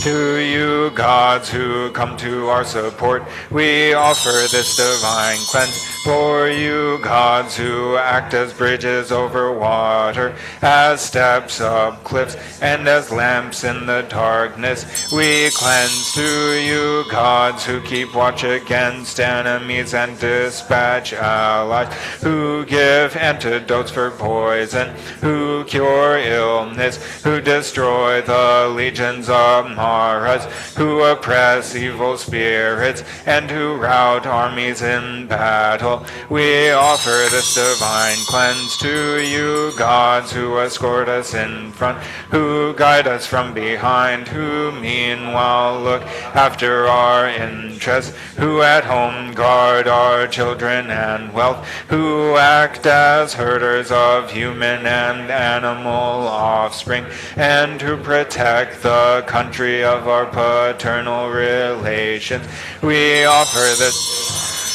to you, gods who come to our support. We offer this divine cleanse for you, gods who act as bridges over water, as steps up cliffs, and as lamps in the darkness. We cleanse to you, gods who keep watch against enemies and dispatch allies, who give antidotes for poison, who cure illness, who destroy the legions of Maras, who oppress evil spirits, and who rout armies in battle. We offer this divine cleanse to you, gods who escort us in front, who guide us from behind, who meanwhile look after our interests, who at home guard our children and wealth, who act as herders of human and animal offspring, and who protect the country of our paternal relations. We offer this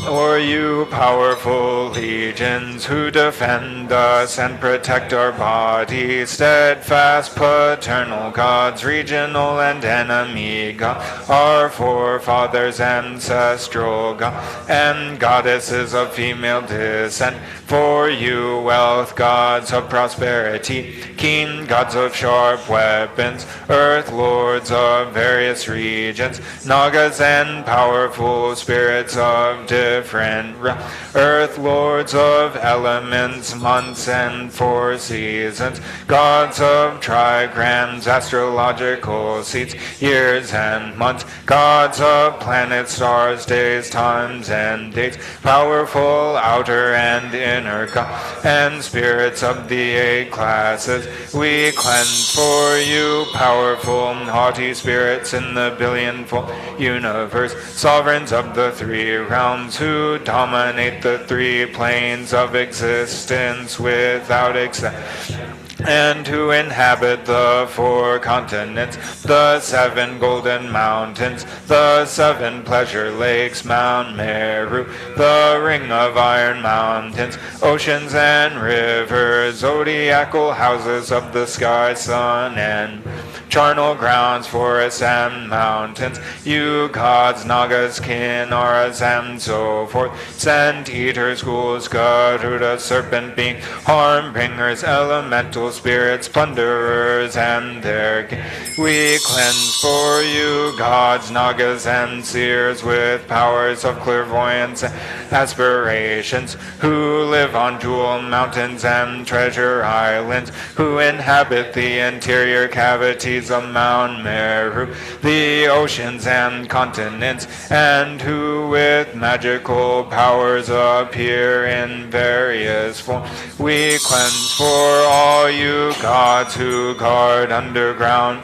for you, powerful legions who defend us and protect our bodies, steadfast paternal gods, regional and enemy gods, our forefathers, ancestral gods, and goddesses of female descent. For you, wealth gods of prosperity, keen gods of sharp weapons, earth lords of various regions, nagas and powerful spirits of different realms, earth lords of elements, months and 4 seasons, gods of trigrams, astrological seats, years and months, gods of planets, stars, days, times and dates, powerful outer and inner gods, and spirits of the 8 classes. We cleanse for you, powerful, haughty spirits in the billionfold universe, sovereigns of the 3 realms, who dominate the 3 planes of existence without exception, and who inhabit the 4 continents, the 7 golden mountains, the 7 pleasure lakes, Mount Meru, the ring of iron mountains, oceans and rivers, zodiacal houses of the sky, sun, and charnel grounds, forests and mountains, you gods, nagas, kinnaras, and so forth, scent eaters, ghouls, garuda, serpent beings, harm bringers, elemental spirits, plunderers, and their king. We cleanse for you, gods, nagas, and seers with powers of clairvoyance and aspirations, who live on jewel mountains and treasure islands, who inhabit the interior cavities of Mount Meru, the oceans and continents, and who with magical powers appear in various forms. We cleanse for all you gods who guard underground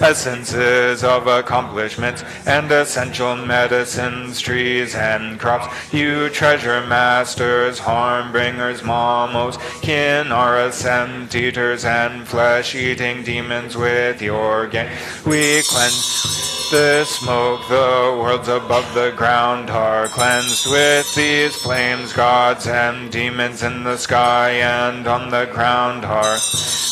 essences of accomplishments and essential medicines, trees and crops, you treasure masters, harm bringers, mamos, kinnaras, scent eaters, and flesh-eating demons with your gang. We cleanse the smoke, the worlds above the ground are cleansed with these flames, gods and demons in the sky and on the ground are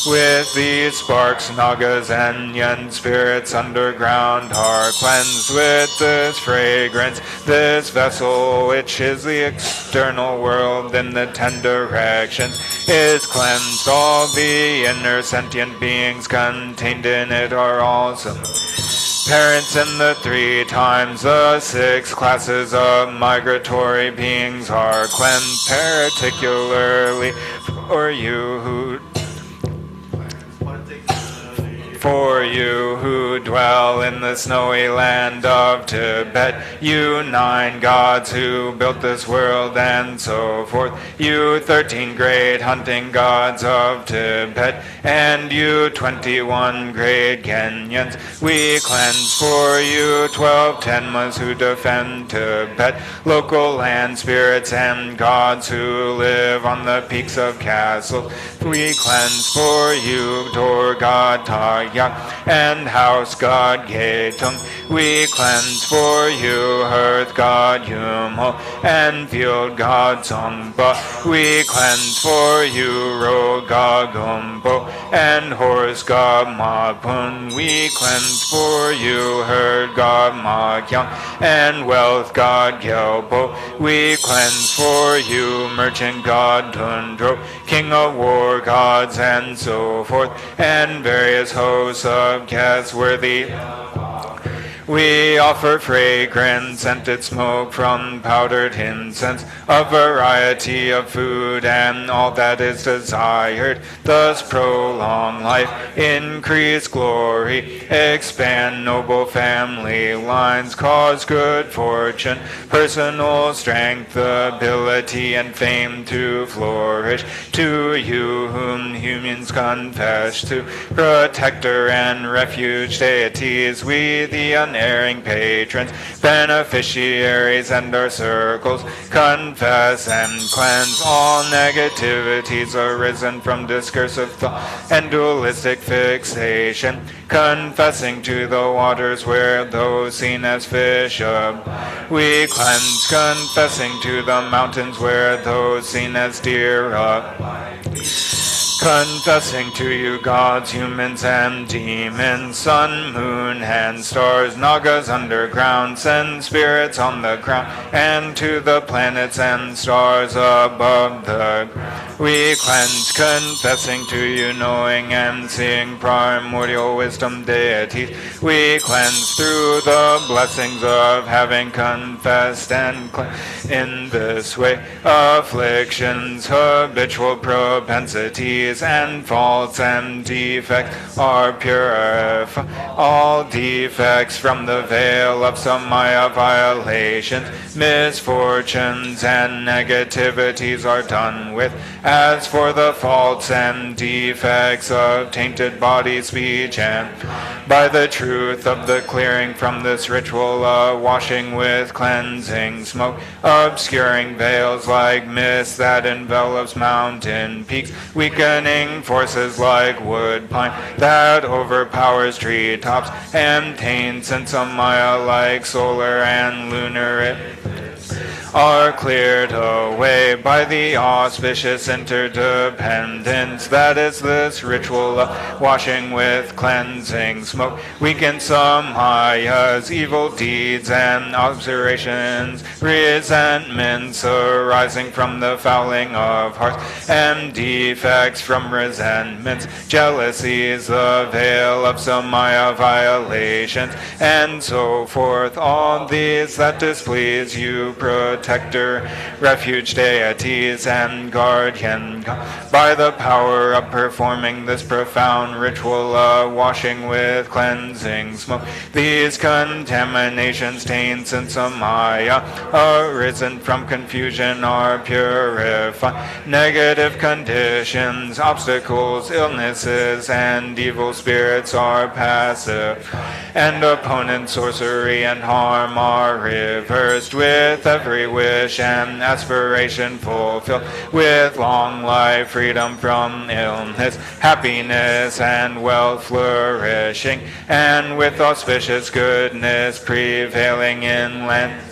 with these sparks, nagas and yen spirits underground are cleansed with this fragrance, this vessel which is the external world in the 10 directions is cleansed. All the inner sentient beings contained in it are also Parents in the 3 times the 6 classes of migratory beings are cleansed, particularly for you who dwell in the snowy land of Tibet, you 9 gods who built this world and so forth, you 13 great hunting gods of Tibet, and you 21 great Kenyans. We cleanse for you 12 Tenmas who defend Tibet, local land spirits and gods who live on the peaks of castles. We cleanse for you Door God Tayak and House God Getung. We cleanse for you Earth God Yumho and Field God Songpa. We cleanse for you Road God Gumpo and Horse God Mapun. We cleanse for you Herd God Makyang and Wealth God Gyalpo. We cleanse for you Merchant God Tundro, King of War Gods and so forth, and various hosts of guests worthy. We offer fragrant scented smoke from powdered incense, a variety of food and all that is desired, thus prolong life, increase glory, expand noble family lines, cause good fortune, personal strength, ability, and fame to flourish. To you whom humans confess to, protector and refuge deities, we the unerring patrons, beneficiaries, and our circles, confess and cleanse all negativities arisen from discursive thought and dualistic fixation, confessing to the waters where those seen as fish we cleanse, confessing to the mountains where those seen as deer confessing to you gods, humans, and demons, sun, moon, and stars, nagas underground, send spirits on the ground, and to the planets and stars above the we cleanse, confessing to you knowing and seeing primordial wisdom deities. We cleanse through the blessings of having confessed and cleansed in this way afflictions, habitual propensities, and faults and defects are purified. All defects from the veil of Samaya violations, misfortunes, and negativities are done with. As for the faults and defects of tainted body, speech, and by the truth of the clearing from this ritual, washing with cleansing smoke, obscuring veils like mist that envelops mountain peaks, weakening forces like wood pine that overpowers treetops, and taints and Samaya like solar and lunar are cleared away by the auspicious interdependence that is this ritual of washing with cleansing smoke. Weaken Samaya's evil deeds and observations, resentments arising from the fouling of hearts, and defects from resentments, jealousies, the veil of Samaya violations, and so forth. All these that displease you, protector, refuge deities, and guardian, by the power of performing this profound ritual of washing with cleansing smoke, these contaminations, taints, and Samaya arisen from confusion are purified. Negative conditions, obstacles, illnesses, and evil spirits are passive, and opponent sorcery and harm are reversed with every wish and aspiration fulfilled, with long life, freedom from illness, happiness, and wealth flourishing, and with auspicious goodness prevailing in land.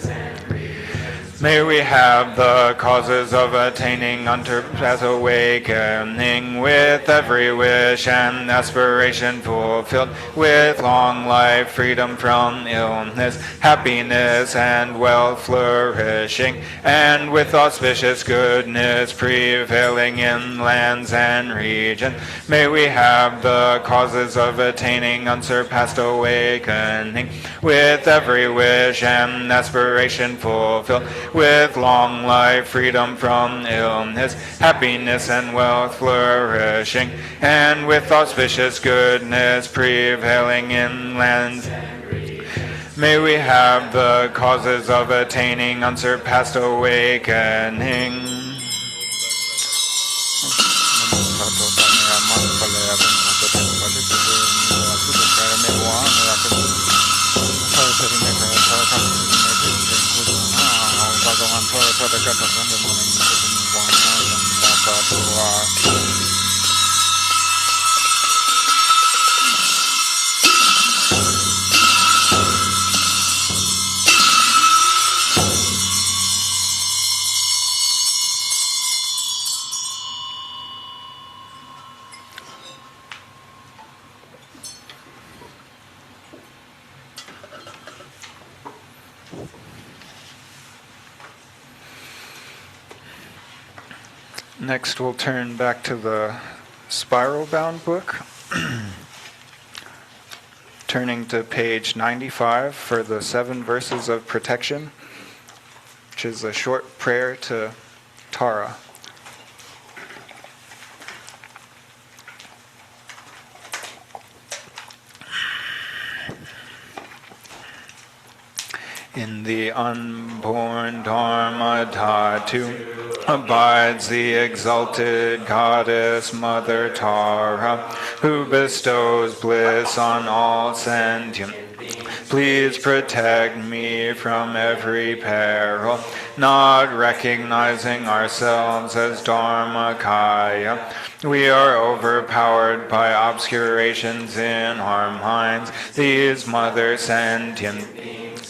May we have the causes of attaining unto path awakening, with every wish and aspiration fulfilled, with long life, freedom from illness, happiness and wealth flourishing, and with auspicious goodness prevailing in lands and regions. May we have the causes of attaining unsurpassed awakening, with every wish and aspiration fulfilled, with long life, freedom from illness, happiness and wealth flourishing, and with auspicious goodness prevailing in lands. May we have the causes of attaining unsurpassed awakening. Next, we'll turn back to the spiral-bound book, turning to page 95 for the 7 verses of protection, which is a short prayer to Tara. In the unborn Dharma Dhatu abides the exalted goddess Mother Tara, who bestows bliss on all sentient. Please protect me from every peril, not recognizing ourselves as Dharmakaya. We are overpowered by obscurations in our minds. These mother sentient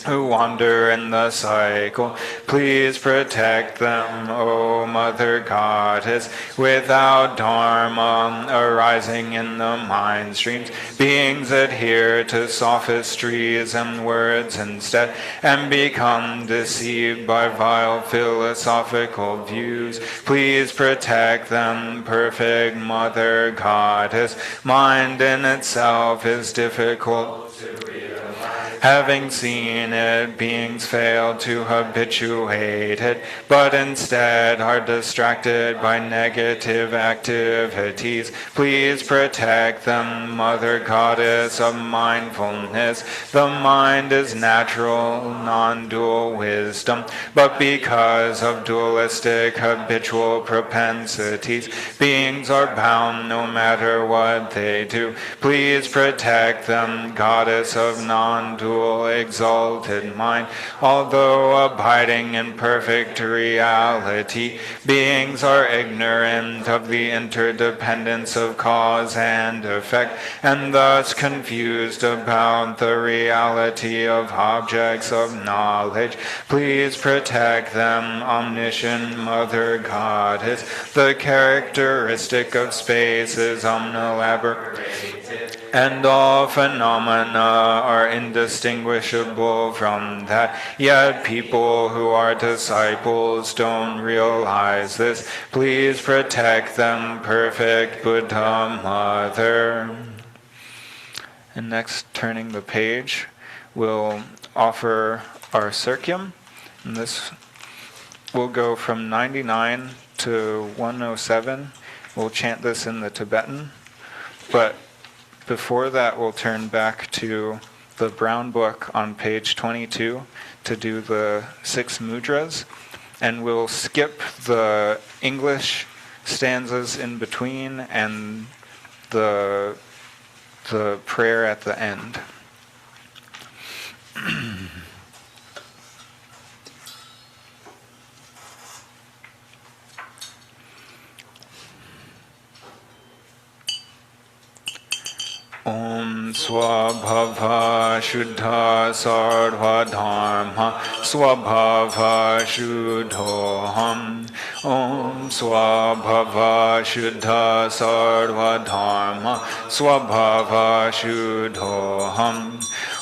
who wander in the cycle, please protect them, O Mother Goddess. Without Dharma arising in the mind streams, beings adhere to sophistries and words instead, and become deceived by vile philosophical views. Please protect them, perfect Mother Goddess. Mind in itself is difficult to realize. Having seen it, beings fail to habituate it, but instead are distracted by negative activities. Please protect them, Mother Goddess of mindfulness. The mind is natural, non-dual wisdom, but because of dualistic habitual propensities, beings are bound no matter what they do. Please protect them, Goddess of non-dual exalted mind. Although abiding in perfect reality, beings are ignorant of the interdependence of cause and effect, and thus confused about the reality of objects of knowledge. Please protect them, omniscient Mother Goddess. The characteristic of space is omnilaborated, and all phenomena are indistinguishable from that. Yet people who are disciples don't realize this. Please protect them, perfect Buddha Mother. And next, turning the page, we'll offer our Circum. And this will go from 99 to 107. We'll chant this in the Tibetan. But before that, we'll turn back to the brown book on page 22 to do the 6 mudras. And we'll skip the English stanzas in between and the prayer at the end. Om Swabhava Shuddha Sarva Dharma Swabhava Shuddhoham. Om Swabhava Shuddha Sarva Dharma Swabhava Shuddhoham.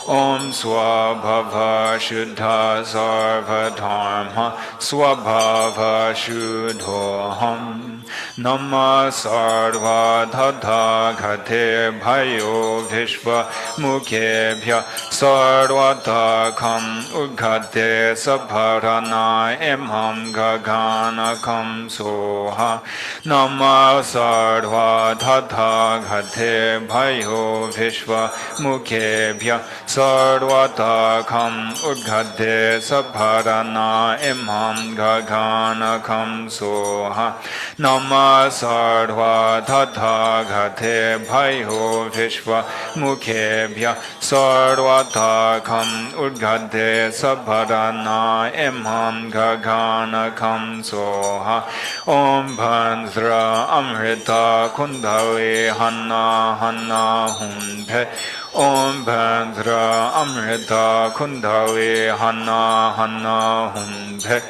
Om Swabhava Shuddha Sarva Dharma Swabhava Shuddhoham. Nama Sarva Tathagate Bhayo Vishva Mukhebhya Sarvatakam Ugate Sabharana Imham Gaganakam Soha. Nama Sarva Tathagate Bhayo Vishva Mukhebhya Sarvatakam Ugate Sabharana Imham Gaganakam Soha. Nama Sarva Tathagate Bhayo Vishva Mukhebhya Sarvatakam Udgate Sabharana Imham Gaganakam Soha. Om Bhansra Amrita Kundali Hanna Hanna Hunpe. Om Bhansra Amrita Kundali Hanna Hanna Hunpe.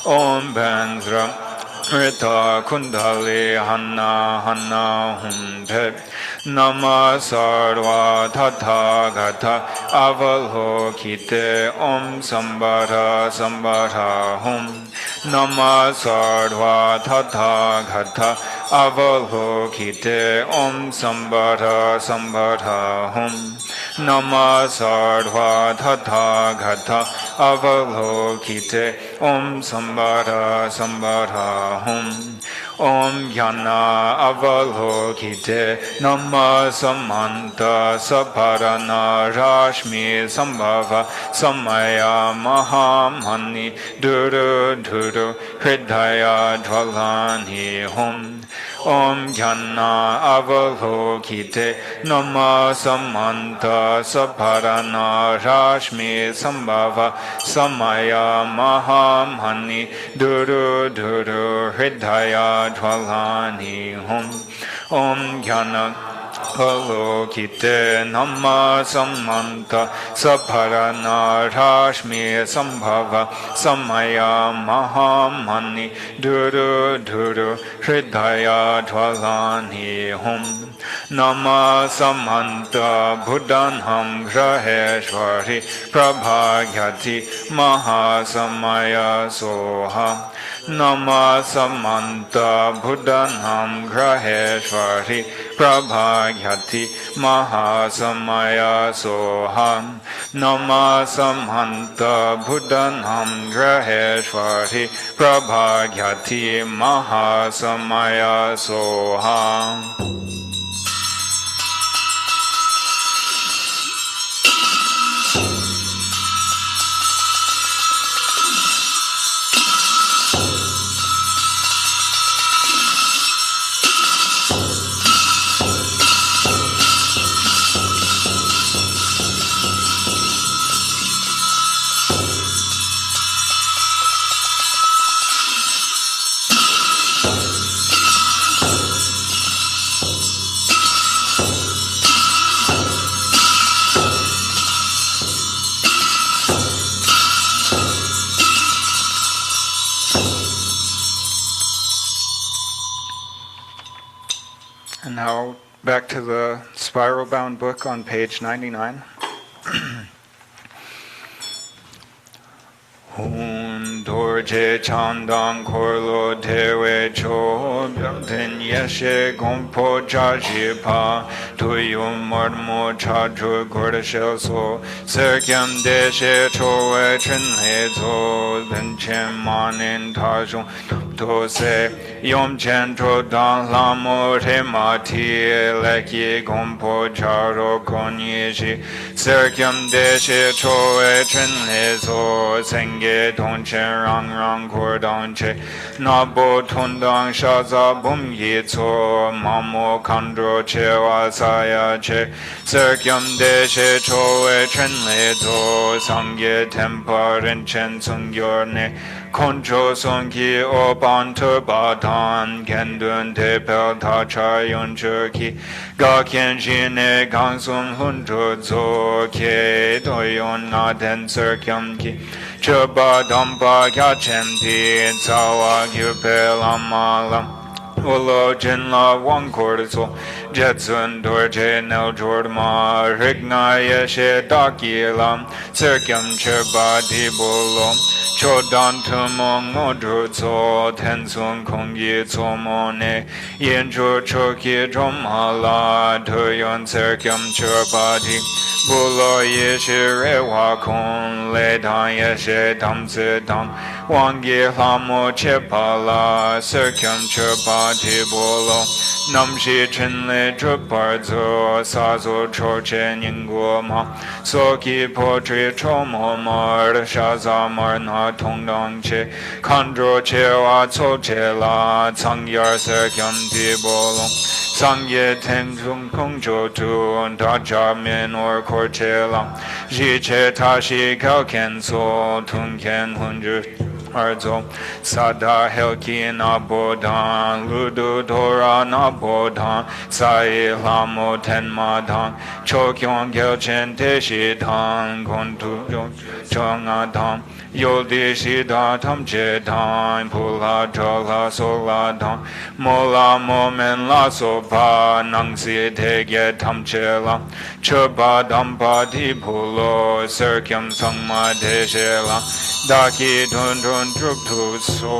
Om Bhansra Rita Kundali Hanna Hanna Hunpe. Nama Sarva Tathagata Avalokite Om Sambara Sambara Hum. Nama Sarva Tathagata Avalokite Om Sambara Sambara Hum. Nama Sarva Tathagata Avalokite Om Sambara Sambara Hum. Om Yana Avalokite Nama Samanta Saparana Rashmi Sambhava Samaya Mahamani Duru Duru Hridaya Dvalani Hum. Om Yana Avalokite Nama Samanta Saparana Rashmi Sambhava Samaya Mahamani Duru Duru Hridaya Dvalani Hum. Om Yana Avalokite Nama Samanta Saparana Rashmi Sambhava Samaya Mahamani Duru Duru Hridaya Dvalani Hum. Nama Samanta Buddhanham Graheshwari Prabhagyati Mahasamaya Soha. Nama Samanta Buddhanham Graheshwari Prabhagyati Mahasamaya Soham. Nama Samanta Buddhanham Graheshwari Prabhagyati Mahasamaya Soham. And now back to the spiral bound book on page 99. Hun dorje chandang korlo tewe cho byamten yeshe gompo chaji pa tuyum marmo chadru gorda shel so serkyam deshe chowe chenhe zo benchen manin tajung to se yom chen tro dan lamo te mati leki gompo charo konye shi serkyam deshe chowe chenhe zo senge Dong chen rang rang kor dong che nabo tundang shaza bum yi tso mamo kandro che wa saya che serkyam de she cho we chen le zo sangye tempa ren chen sung yor ne Concho Sonki Oban Turbatan Kendun Tepel Tacha Yonchuki Gakien Jine Gansum Hunju Zo Ke Doyon Naden Circum Ki Chuba Dampa Kachempi Tsawa Gyupel Amalam Ulo Jinla Wang Korso Jetsun Dorje Nel Jordma Rigna Yeshe Dakilam Circum Chuba Dibolo Chodan Tumong Modruzo Tensung Kongi Tsomone Yenju Choki Dromhala Tuyon Circum Chubadi Bulo Yeshe Rewa Kon Ledan Yeshe Tamse Tam Wangi Lamo Chepala Circum Chubadi Bolo Namshi Chinle Chuparzo Sazo Choche Ningoma Soki Potri Chomo Mar Shazamar Na Tongdang Che Kandro Chewa Tsoche La Tsangyar Circum Tibolo Sangye Tenzung Kongjo Tu Daja Min or Korchela Jiche Tashi Kalken So Tunken Hunju Arzo Sada Helki Nabodan Ludu Dora Nabodan Sai Lamo Tenmadan Chokyon Gelchen Teshi Tang Kontu Chonga Tang Yoldi Shida Tamche Tang Pula Chola Sola Tang Mola Momen La Sopa Nangsi Tege Tamche La Chuba Dampa Tipulo Circum Sangma Teshela Daki Tun Tun Truk Tu So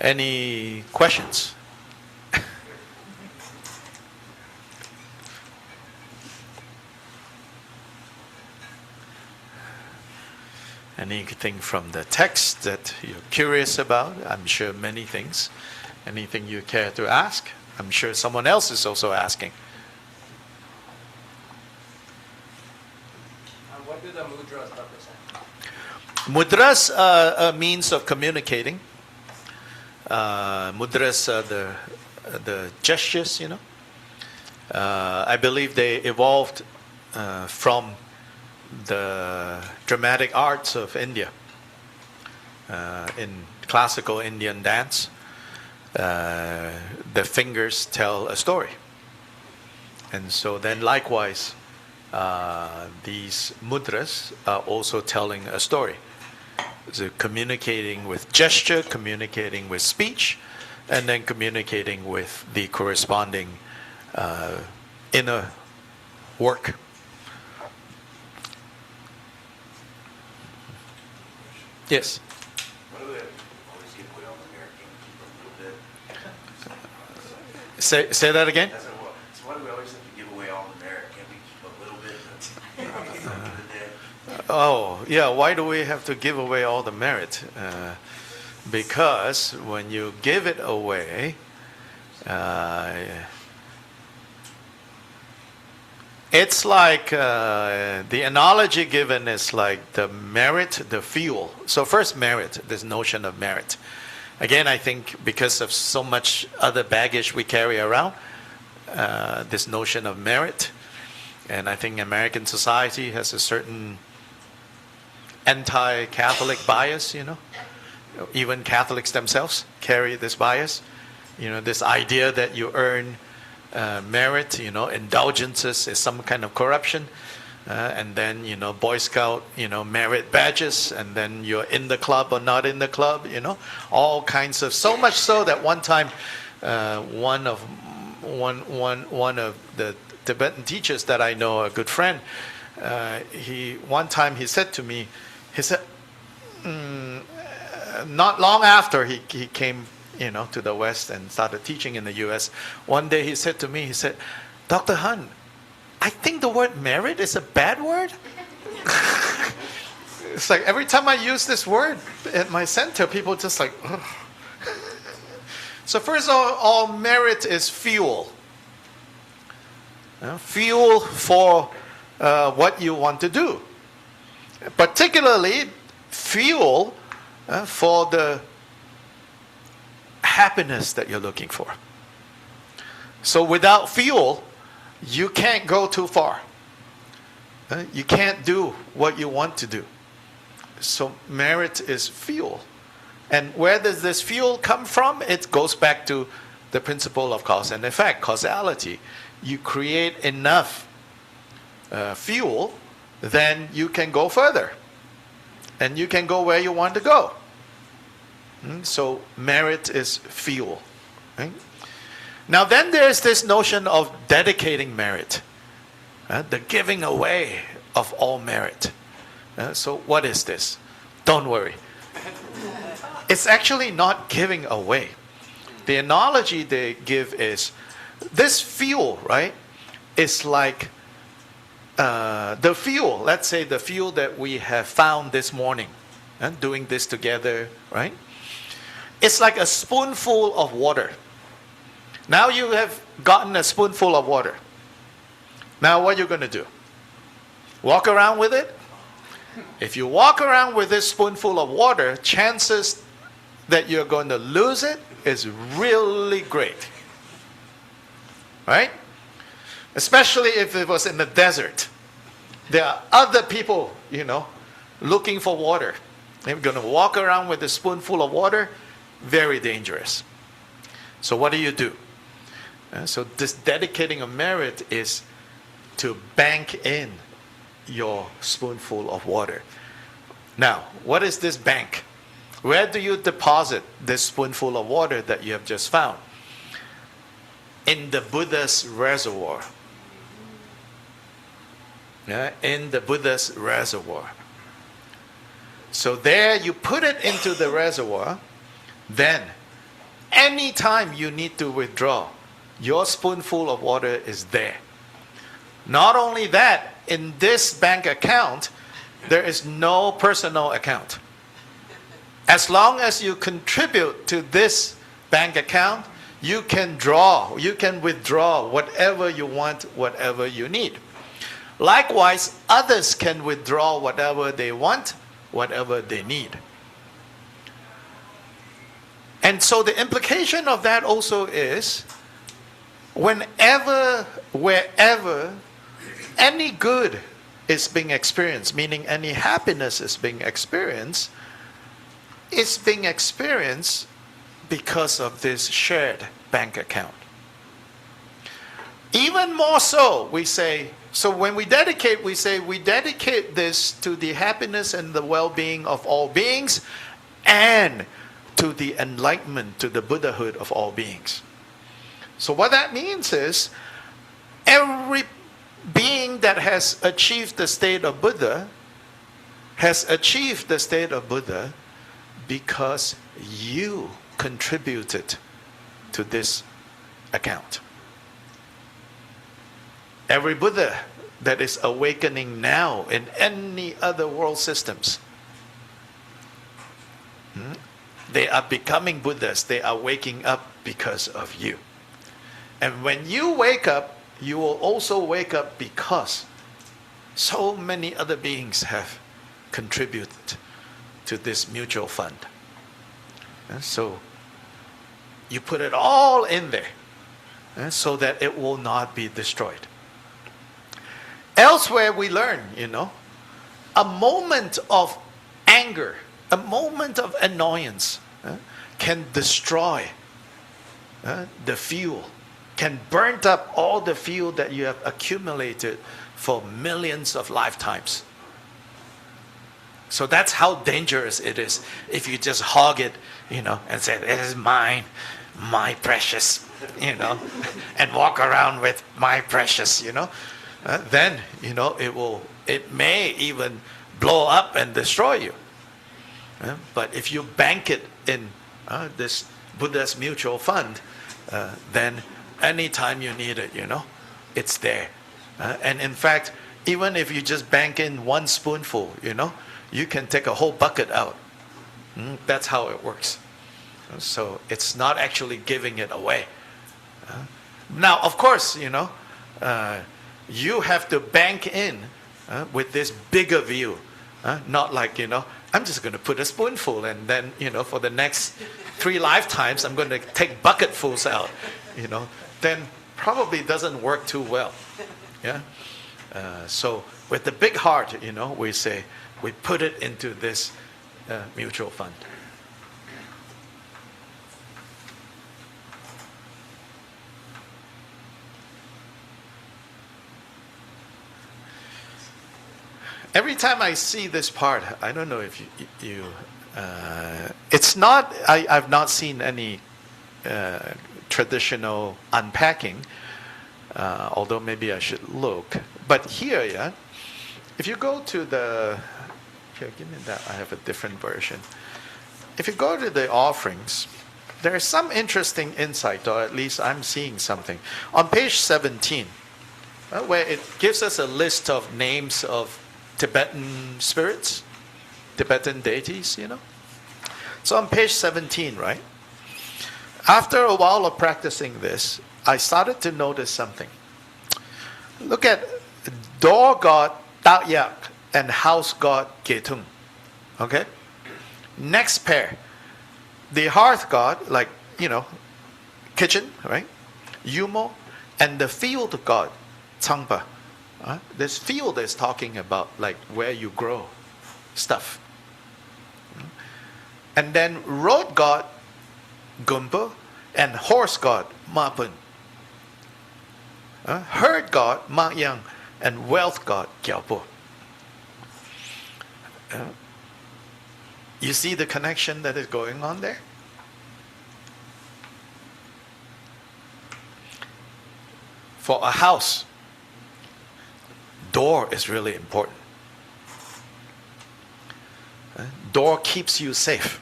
Any questions? Anything from the text that you're curious about? I'm sure many things. Anything you care to ask? I'm sure someone else is also asking. What do the mudras represent? Mudras are a means of communicating. Mudras are the gestures, you know. I believe they evolved from the dramatic arts of India. In classical Indian dance, the fingers tell a story. And so then likewise, these mudras are also telling a story. So communicating with gesture, communicating with speech, and then communicating with the corresponding inner work. Yes? Why do we always give away all the merit? Can't we keep a little bit? Say that again? I said, well, so why do we always have to give away all the merit? Can't we keep a little bit of the day? Oh, yeah, why do we have to give away all the merit? Because when you give it away, it's like the analogy given is like the merit, the fuel. So first merit, this notion of merit. Again, I think because of so much other baggage we carry around, this notion of merit, and I think American society has a certain anti-Catholic bias, you know. Even Catholics themselves carry this bias. You know, this idea that you earn merit, you know, indulgences is some kind of corruption. And then, you know, Boy Scout, you know, merit badges, and then you're in the club or not in the club, you know. All kinds of, so much so that one time one of the Tibetan teachers that I know, a good friend, one time he said to me, he said, not long after he came, to the West and started teaching in the U.S., one day he said to me, he said, Dr. Han, I think the word merit is a bad word. It's like every time I use this word at my center, people just like, ugh. So first of all, merit is fuel. Fuel for what you want to do. Particularly, fuel for the happiness that you're looking for. So without fuel, you can't go too far. You can't do what you want to do. So merit is fuel. And where does this fuel come from? It goes back to the principle of cause and effect, causality. You create enough fuel, then you can go further. And you can go where you want to go. So merit is fuel. Right? Now then there's this notion of dedicating merit. The giving away of all merit. So what is this? Don't worry. It's actually not giving away. The analogy they give is this fuel, right? It's like the fuel, let's say the fuel that we have found this morning, doing this together, right? It's like a spoonful of water. Now you have gotten a spoonful of water. Now what are you going to do? Walk around with it? If you walk around with this spoonful of water, chances that you're going to lose it is really great. Right? Especially if it was in the desert. There are other people, looking for water. They're going to walk around with a spoonful of water. Very dangerous. So what do? So this dedicating of merit is to bank in your spoonful of water. Now, what is this bank? Where do you deposit this spoonful of water that you have just found? In the Buddha's reservoir. In the Buddha's reservoir. So there you put it into the reservoir, then anytime you need to withdraw, your spoonful of water is there. Not only that, in this bank account, there is no personal account. As long as you contribute to this bank account, you can withdraw whatever you want, whatever you need. Likewise, others can withdraw whatever they want, whatever they need. And so the implication of that also is, whenever, wherever, any good is being experienced, meaning any happiness is being experienced, it's being experienced because of this shared bank account. Even more so, we say, so when we dedicate, we say we dedicate this to the happiness and the well-being of all beings and to the enlightenment, to the Buddhahood of all beings. So what that means is every being that has achieved the state of Buddha has achieved the state of Buddha because you contributed to this account. Every Buddha that is awakening now in any other world systems, they are becoming Buddhas. They are waking up because of you. And when you wake up, you will also wake up because so many other beings have contributed to this mutual fund. And so you put it all in there so that it will not be destroyed. Elsewhere we learn, a moment of anger, a moment of annoyance can destroy the fuel, can burn up all the fuel that you have accumulated for millions of lifetimes. So that's how dangerous it is if you just hog it, and say, this is mine, my precious, and walk around with my precious, then, it may even blow up and destroy you. But if you bank it in this Buddha's mutual fund, then anytime you need it, it's there. And in fact, even if you just bank in one spoonful, you can take a whole bucket out. That's how it works. So it's not actually giving it away. Now, of course, you have to bank in with this bigger view. Not like, I'm just going to put a spoonful and then, for the next 3 lifetimes, I'm going to take bucketfuls out. Then probably doesn't work too well. Yeah. So with the big heart, we say, we put it into this mutual fund. Every time I see this part, I don't know if you it's not, I've not seen any traditional unpacking, although maybe I should look. But here, yeah, if you go to here, give me that, I have a different version. If you go to the offerings, there's some interesting insight, or at least I'm seeing something. On page 17, where it gives us a list of names of Tibetan spirits, Tibetan deities, So on page 17, right? After a while of practicing this, I started to notice something. Look at door god Tak Yak and house god Ketung. Okay? Next pair. The hearth god, like, kitchen, right? Yumo, and the field god, Tsangpa. This field is talking about like where you grow stuff. And then road god, Gumpa, and horse god, Mapun. Herd god, Ma Yang, and wealth god, Gyalpo. You see the connection that is going on there? For a house, door is really important. Door keeps you safe.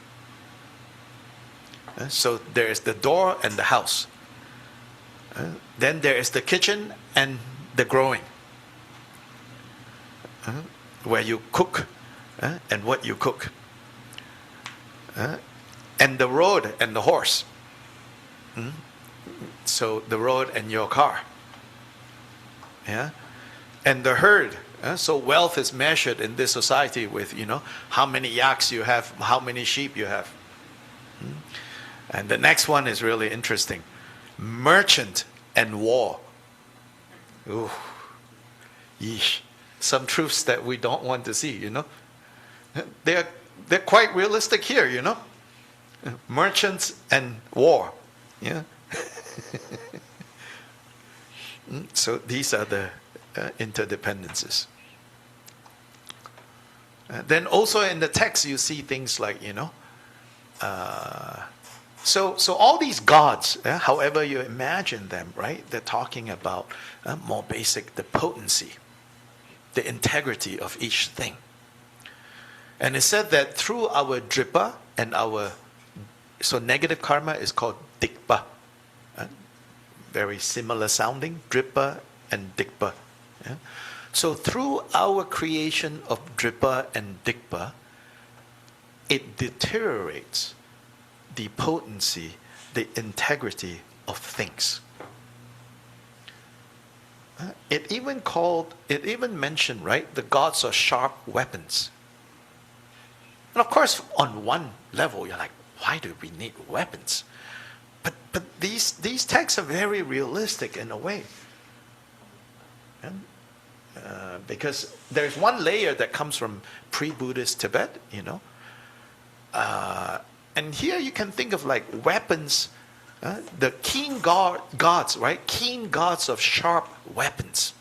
So there is the door and the house. Then there is the kitchen and the growing, where you cook and what you cook. And the road and the horse. So the road and your car. Yeah. And the herd. So wealth is measured in this society with, how many yaks you have, how many sheep you have. And the next one is really interesting. Merchant and war. Ooh. Yeesh. Some truths that we don't want to see, They're quite realistic here, Merchants and war. Yeah. So these are the interdependencies. Then also in the text you see things like, so all these gods, however you imagine them, right? They're talking about more basic, the potency, the integrity of each thing. And it said that through our dripa and so negative karma is called dikpa. Very similar sounding, dripa and dikpa. Yeah? So through our creation of dripa and dikpa, it deteriorates the potency, the integrity of things. It even mentioned, right, the gods are sharp weapons. And of course, on one level, you're like, why do we need weapons? But these texts are very realistic in a way. And, because there's one layer that comes from pre-Buddhist Tibet, and here you can think of like weapons, the keen gods, right? Keen gods of sharp weapons.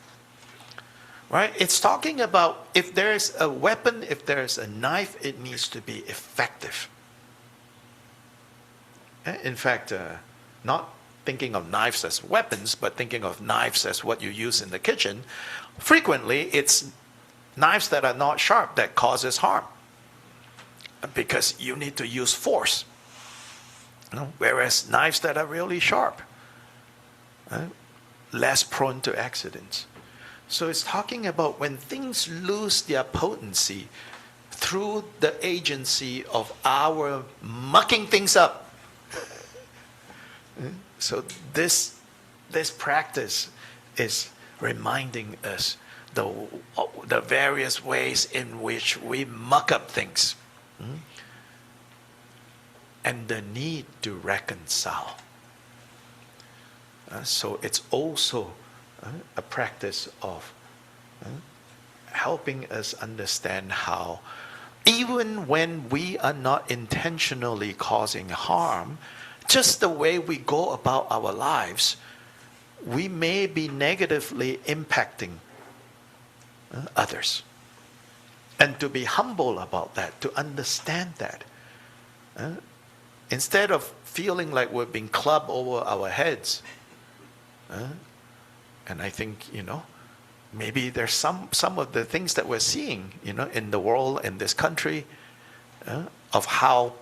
Right? It's talking about if there's a weapon, if there's a knife, it needs to be effective. In fact, not thinking of knives as weapons, but thinking of knives as what you use in the kitchen, frequently it's knives that are not sharp that causes harm. because you need to use force. Whereas knives that are really sharp, less prone to accidents. So it's talking about when things lose their potency through the agency of our mucking things up. So this practice is reminding us the various ways in which we muck up things, and the need to reconcile. So it's also a practice of helping us understand how, even when we are not intentionally causing harm, just the way we go about our lives, we may be negatively impacting others. And to be humble about that, to understand that. Instead of feeling like we're being clubbed over our heads. And I think, maybe there's some of the things that we're seeing, in the world, in this country, of how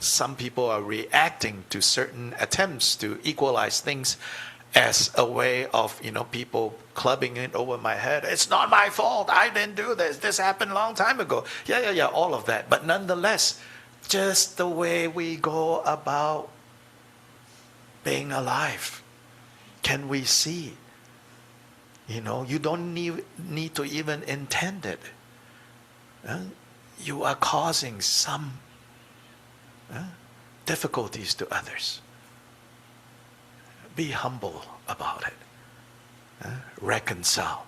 some people are reacting to certain attempts to equalize things as a way of, people clubbing it over my head. It's not my fault. I didn't do this. This happened a long time ago. Yeah, all of that. But nonetheless, just the way we go about being alive. Can we see? You don't need to even intend it. You are causing some difficulties to others. Be humble about it. Reconcile.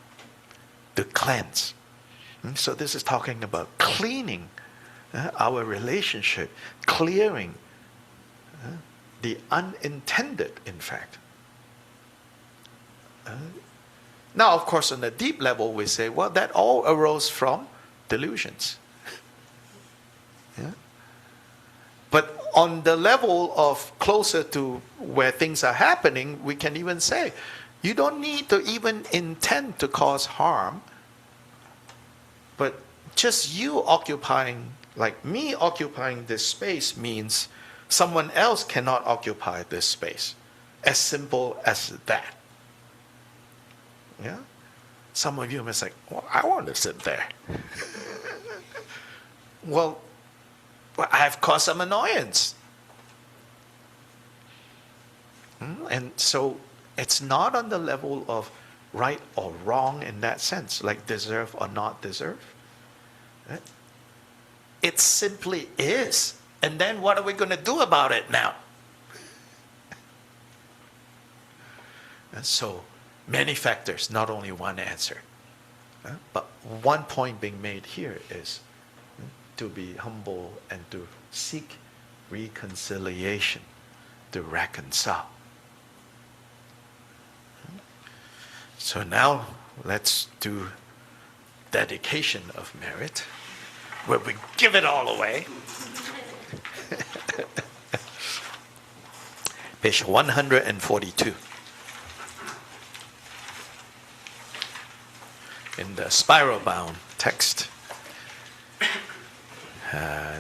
To cleanse. So this is talking about cleaning our relationship, clearing the unintended, in fact. Now, of course, on a deep level, we say, well, that all arose from delusions. But on the level of closer to where things are happening, we can even say, you don't need to even intend to cause harm, but just you occupying, like me occupying this space, means someone else cannot occupy this space. As simple as that. Yeah? Some of you must say, well, I want to sit there. Well, I've caused some annoyance. And so it's not on the level of right or wrong in that sense, like deserve or not deserve. Right? It simply is. And then what are we going to do about it now? And so many factors, not only one answer. But one point being made here is to be humble and to seek reconciliation, to reconcile. So now let's do dedication of merit, where we give it all away. Page 142. In the spiral-bound text.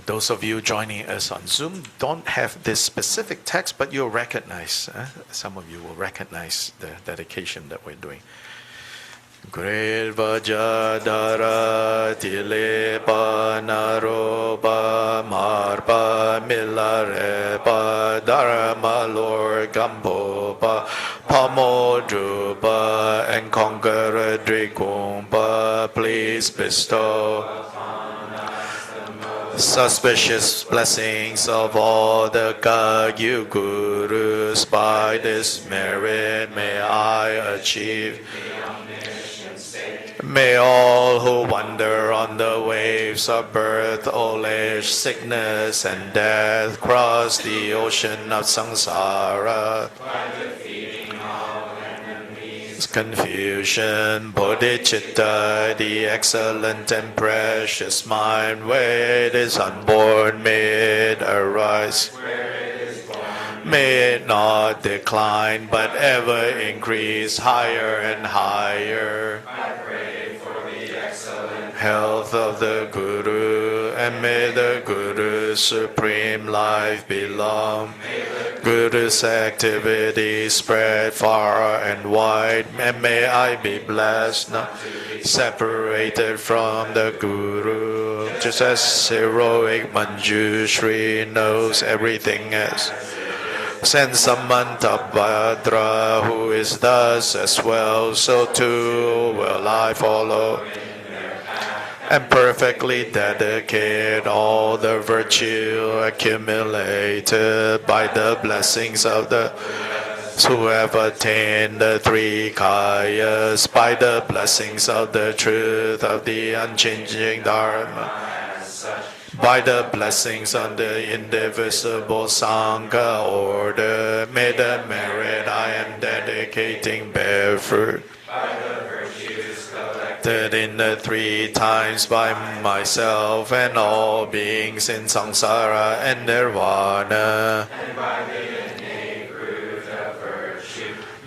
Those of you joining us on Zoom don't have this specific text, but you'll recognize, some of you will recognize the dedication that we're doing. Great Vajadara Tilepa Naropa Marpa Milarepa Dharma Lord Gampopa Pamodrupa and Conqueror Drikumpa, please bestow suspicious blessings of all the Kagyu Gurus. By this merit may I achieve. May all who wander on the waves of birth, old age, sickness, and death cross the ocean of samsara. Confusion, bodhicitta, the excellent and precious mind, where it is unborn, may it arise. May it not decline, but ever increase higher and higher. I pray for the excellent health of the Guru and may the Guru's supreme life belong. Guru's activity spread far and wide, and may I be blessed, not separated from the Guru, just as heroic Manjushri knows everything else. Send Samantabhadra, who is thus as well, so too will I follow, and perfectly dedicate all the virtue accumulated by the blessings of the who have attained the three kayas by the blessings of the truth of the unchanging Dharma, by the blessings of the indivisible Sangha order. May the merit I am dedicating bear fruit, collected in the three times by myself and all beings in samsara and nirvana.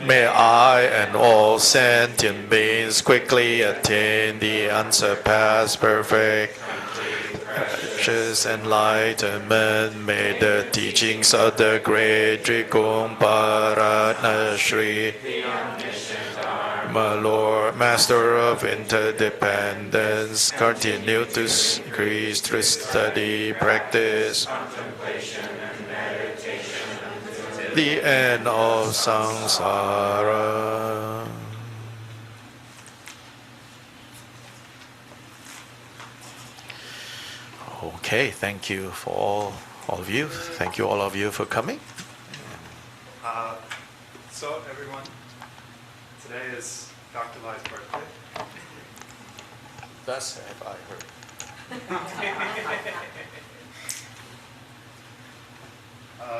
May I and all sentient beings quickly attain the unsurpassed perfect conscious enlightenment. May the teachings of the great Trikung Shri, my Lord, Master of interdependence, continue to increase through study, practice, the end of samsara. Okay, thank you for all of you. Thank you all of you for coming. So everyone, today is Dr. Lai's birthday. Thus have I heard.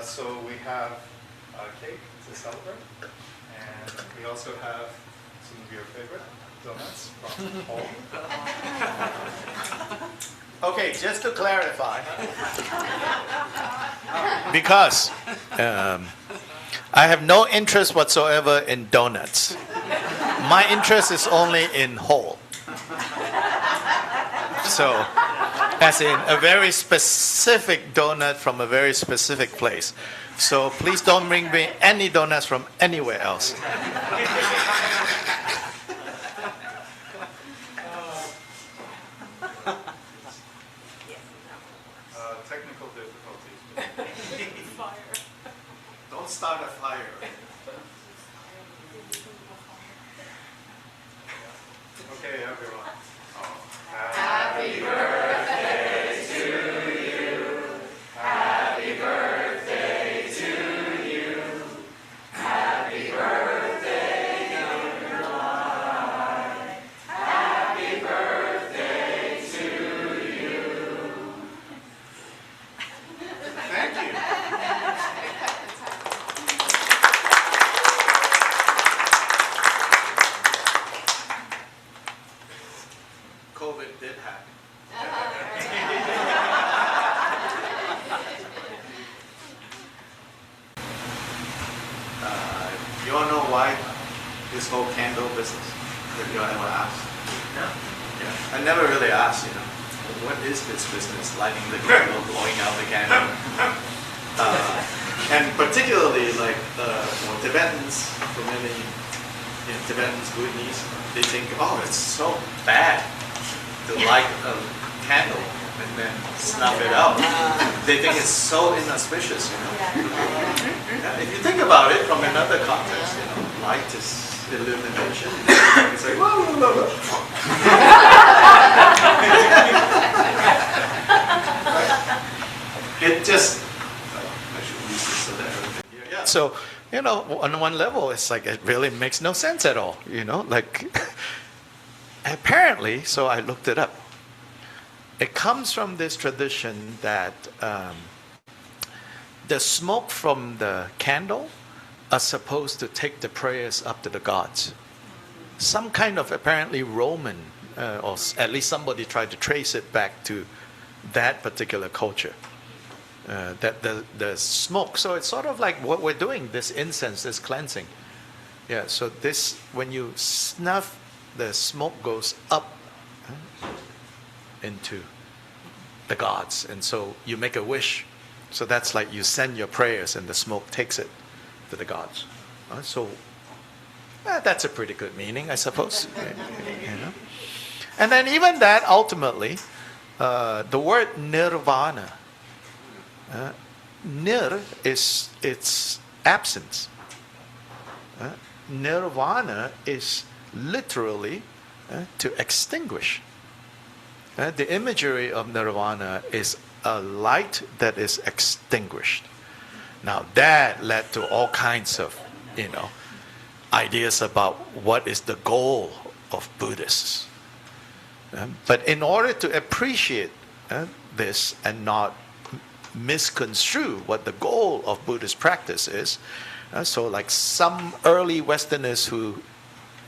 So we have cake to celebrate, and we also have some of your favorite donuts from home. Okay, just to clarify, Because I have no interest whatsoever in donuts. My interest is only in whole. So, as in a very specific donut from a very specific place. So please don't bring me any donuts from anywhere else. Technical difficulties. don't start a fire. Okay, everyone. Happy birthday to you. Happy birthday to you. Happy birthday, dear Lai. Happy birthday to you. Thank you. COVID did happen. You all know why this whole candle business? If you all ever asked? No. Yeah. I never really asked, what is this business? Lighting the candle, blowing out the candle. And particularly for Tibetans, for many Tibetans, Buddhists, they think, oh, it's so bad to light a candle and then snuff it out. They think it's so inauspicious, Yeah, if you think about it from another context, light is illumination. It's like, whoa, whoa, whoa, whoa. It just, I should use this so that everything here. Yeah. So, on one level, it's like it really makes no sense at all, apparently, so I looked it up. It comes from this tradition that the smoke from the candle are supposed to take the prayers up to the gods. Some kind of apparently Roman, or at least somebody tried to trace it back to that particular culture. That the smoke, so it's sort of like what we're doing, this incense, this cleansing. Yeah, so this, when you snuff, the smoke goes up into the gods. And so you make a wish. So that's like you send your prayers and the smoke takes it to the gods. So that's a pretty good meaning, I suppose. You know? And then even that, ultimately, the word nirvana, nir is its absence. Nirvana is literally to extinguish. The imagery of nirvana is a light that is extinguished. Now that led to all kinds of, ideas about what is the goal of Buddhists. But in order to appreciate this and not misconstrue what the goal of Buddhist practice is, so like some early Westerners who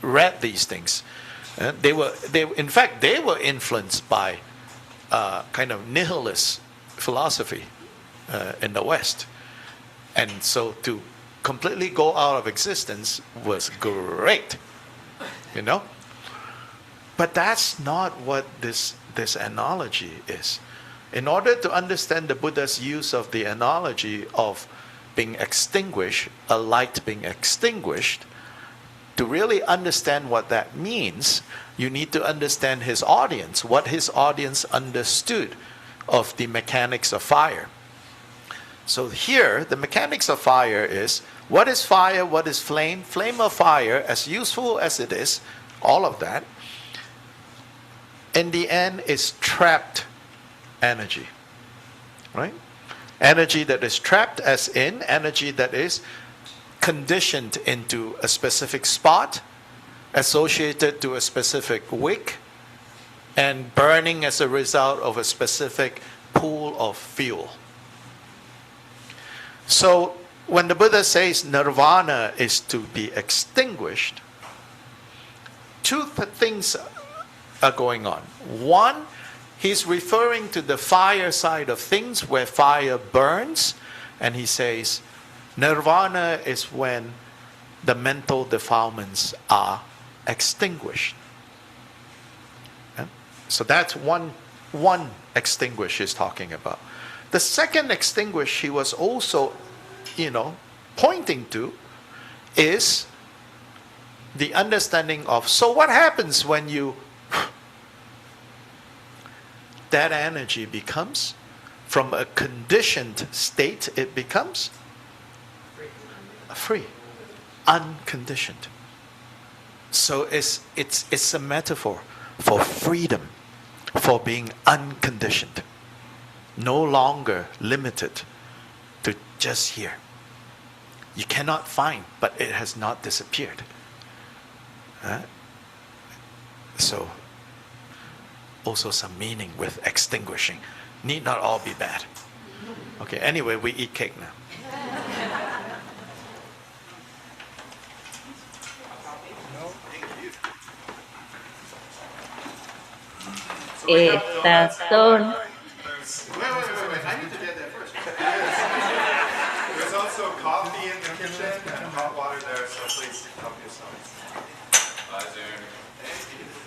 read these things, they were influenced by kind of nihilist philosophy in the West, and so to completely go out of existence was great, But that's not what this analogy is. In order to understand the Buddha's use of the analogy of being extinguished, a light being extinguished, to really understand what that means, you need to understand his audience, what his audience understood of the mechanics of fire. So here, the mechanics of fire is, what is fire, what is flame? Flame of fire, as useful as it is, all of that, in the end is trapped energy, right? Energy that is trapped, as in energy that is conditioned into a specific spot, associated to a specific wick, and burning as a result of a specific pool of fuel. So when the Buddha says nirvana is to be extinguished, two things are going on. One, he's referring to the fire side of things where fire burns, and he says nirvana is when the mental defilements are extinguished. So that's one extinguish he's talking about. The second extinguish he was also, pointing to is the understanding of, so what happens when you, that energy becomes, from a conditioned state, it becomes free, unconditioned. So it's a metaphor for freedom, for being unconditioned, no longer limited to just here. You cannot find, but it has not disappeared. So, also some meaning with extinguishing. Need not all be bad. Okay, anyway, we eat cake now. Estas son. Wait. I need to get that first. There's also coffee in the kitchen and hot water there, so please help yourselves.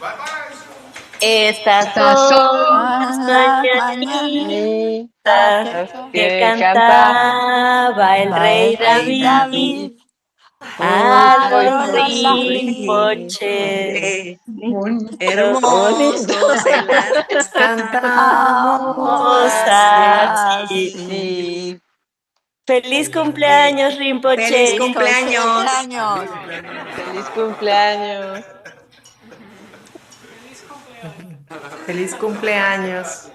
Bye-bye. Estas son las mañanitas que cantaba el rey David a los rinpoches. Hermosos se las cantamos así. ¡Feliz cumpleaños, Rinpoche! ¡Feliz cumpleaños! ¡Feliz cumpleaños! ¡Feliz cumpleaños!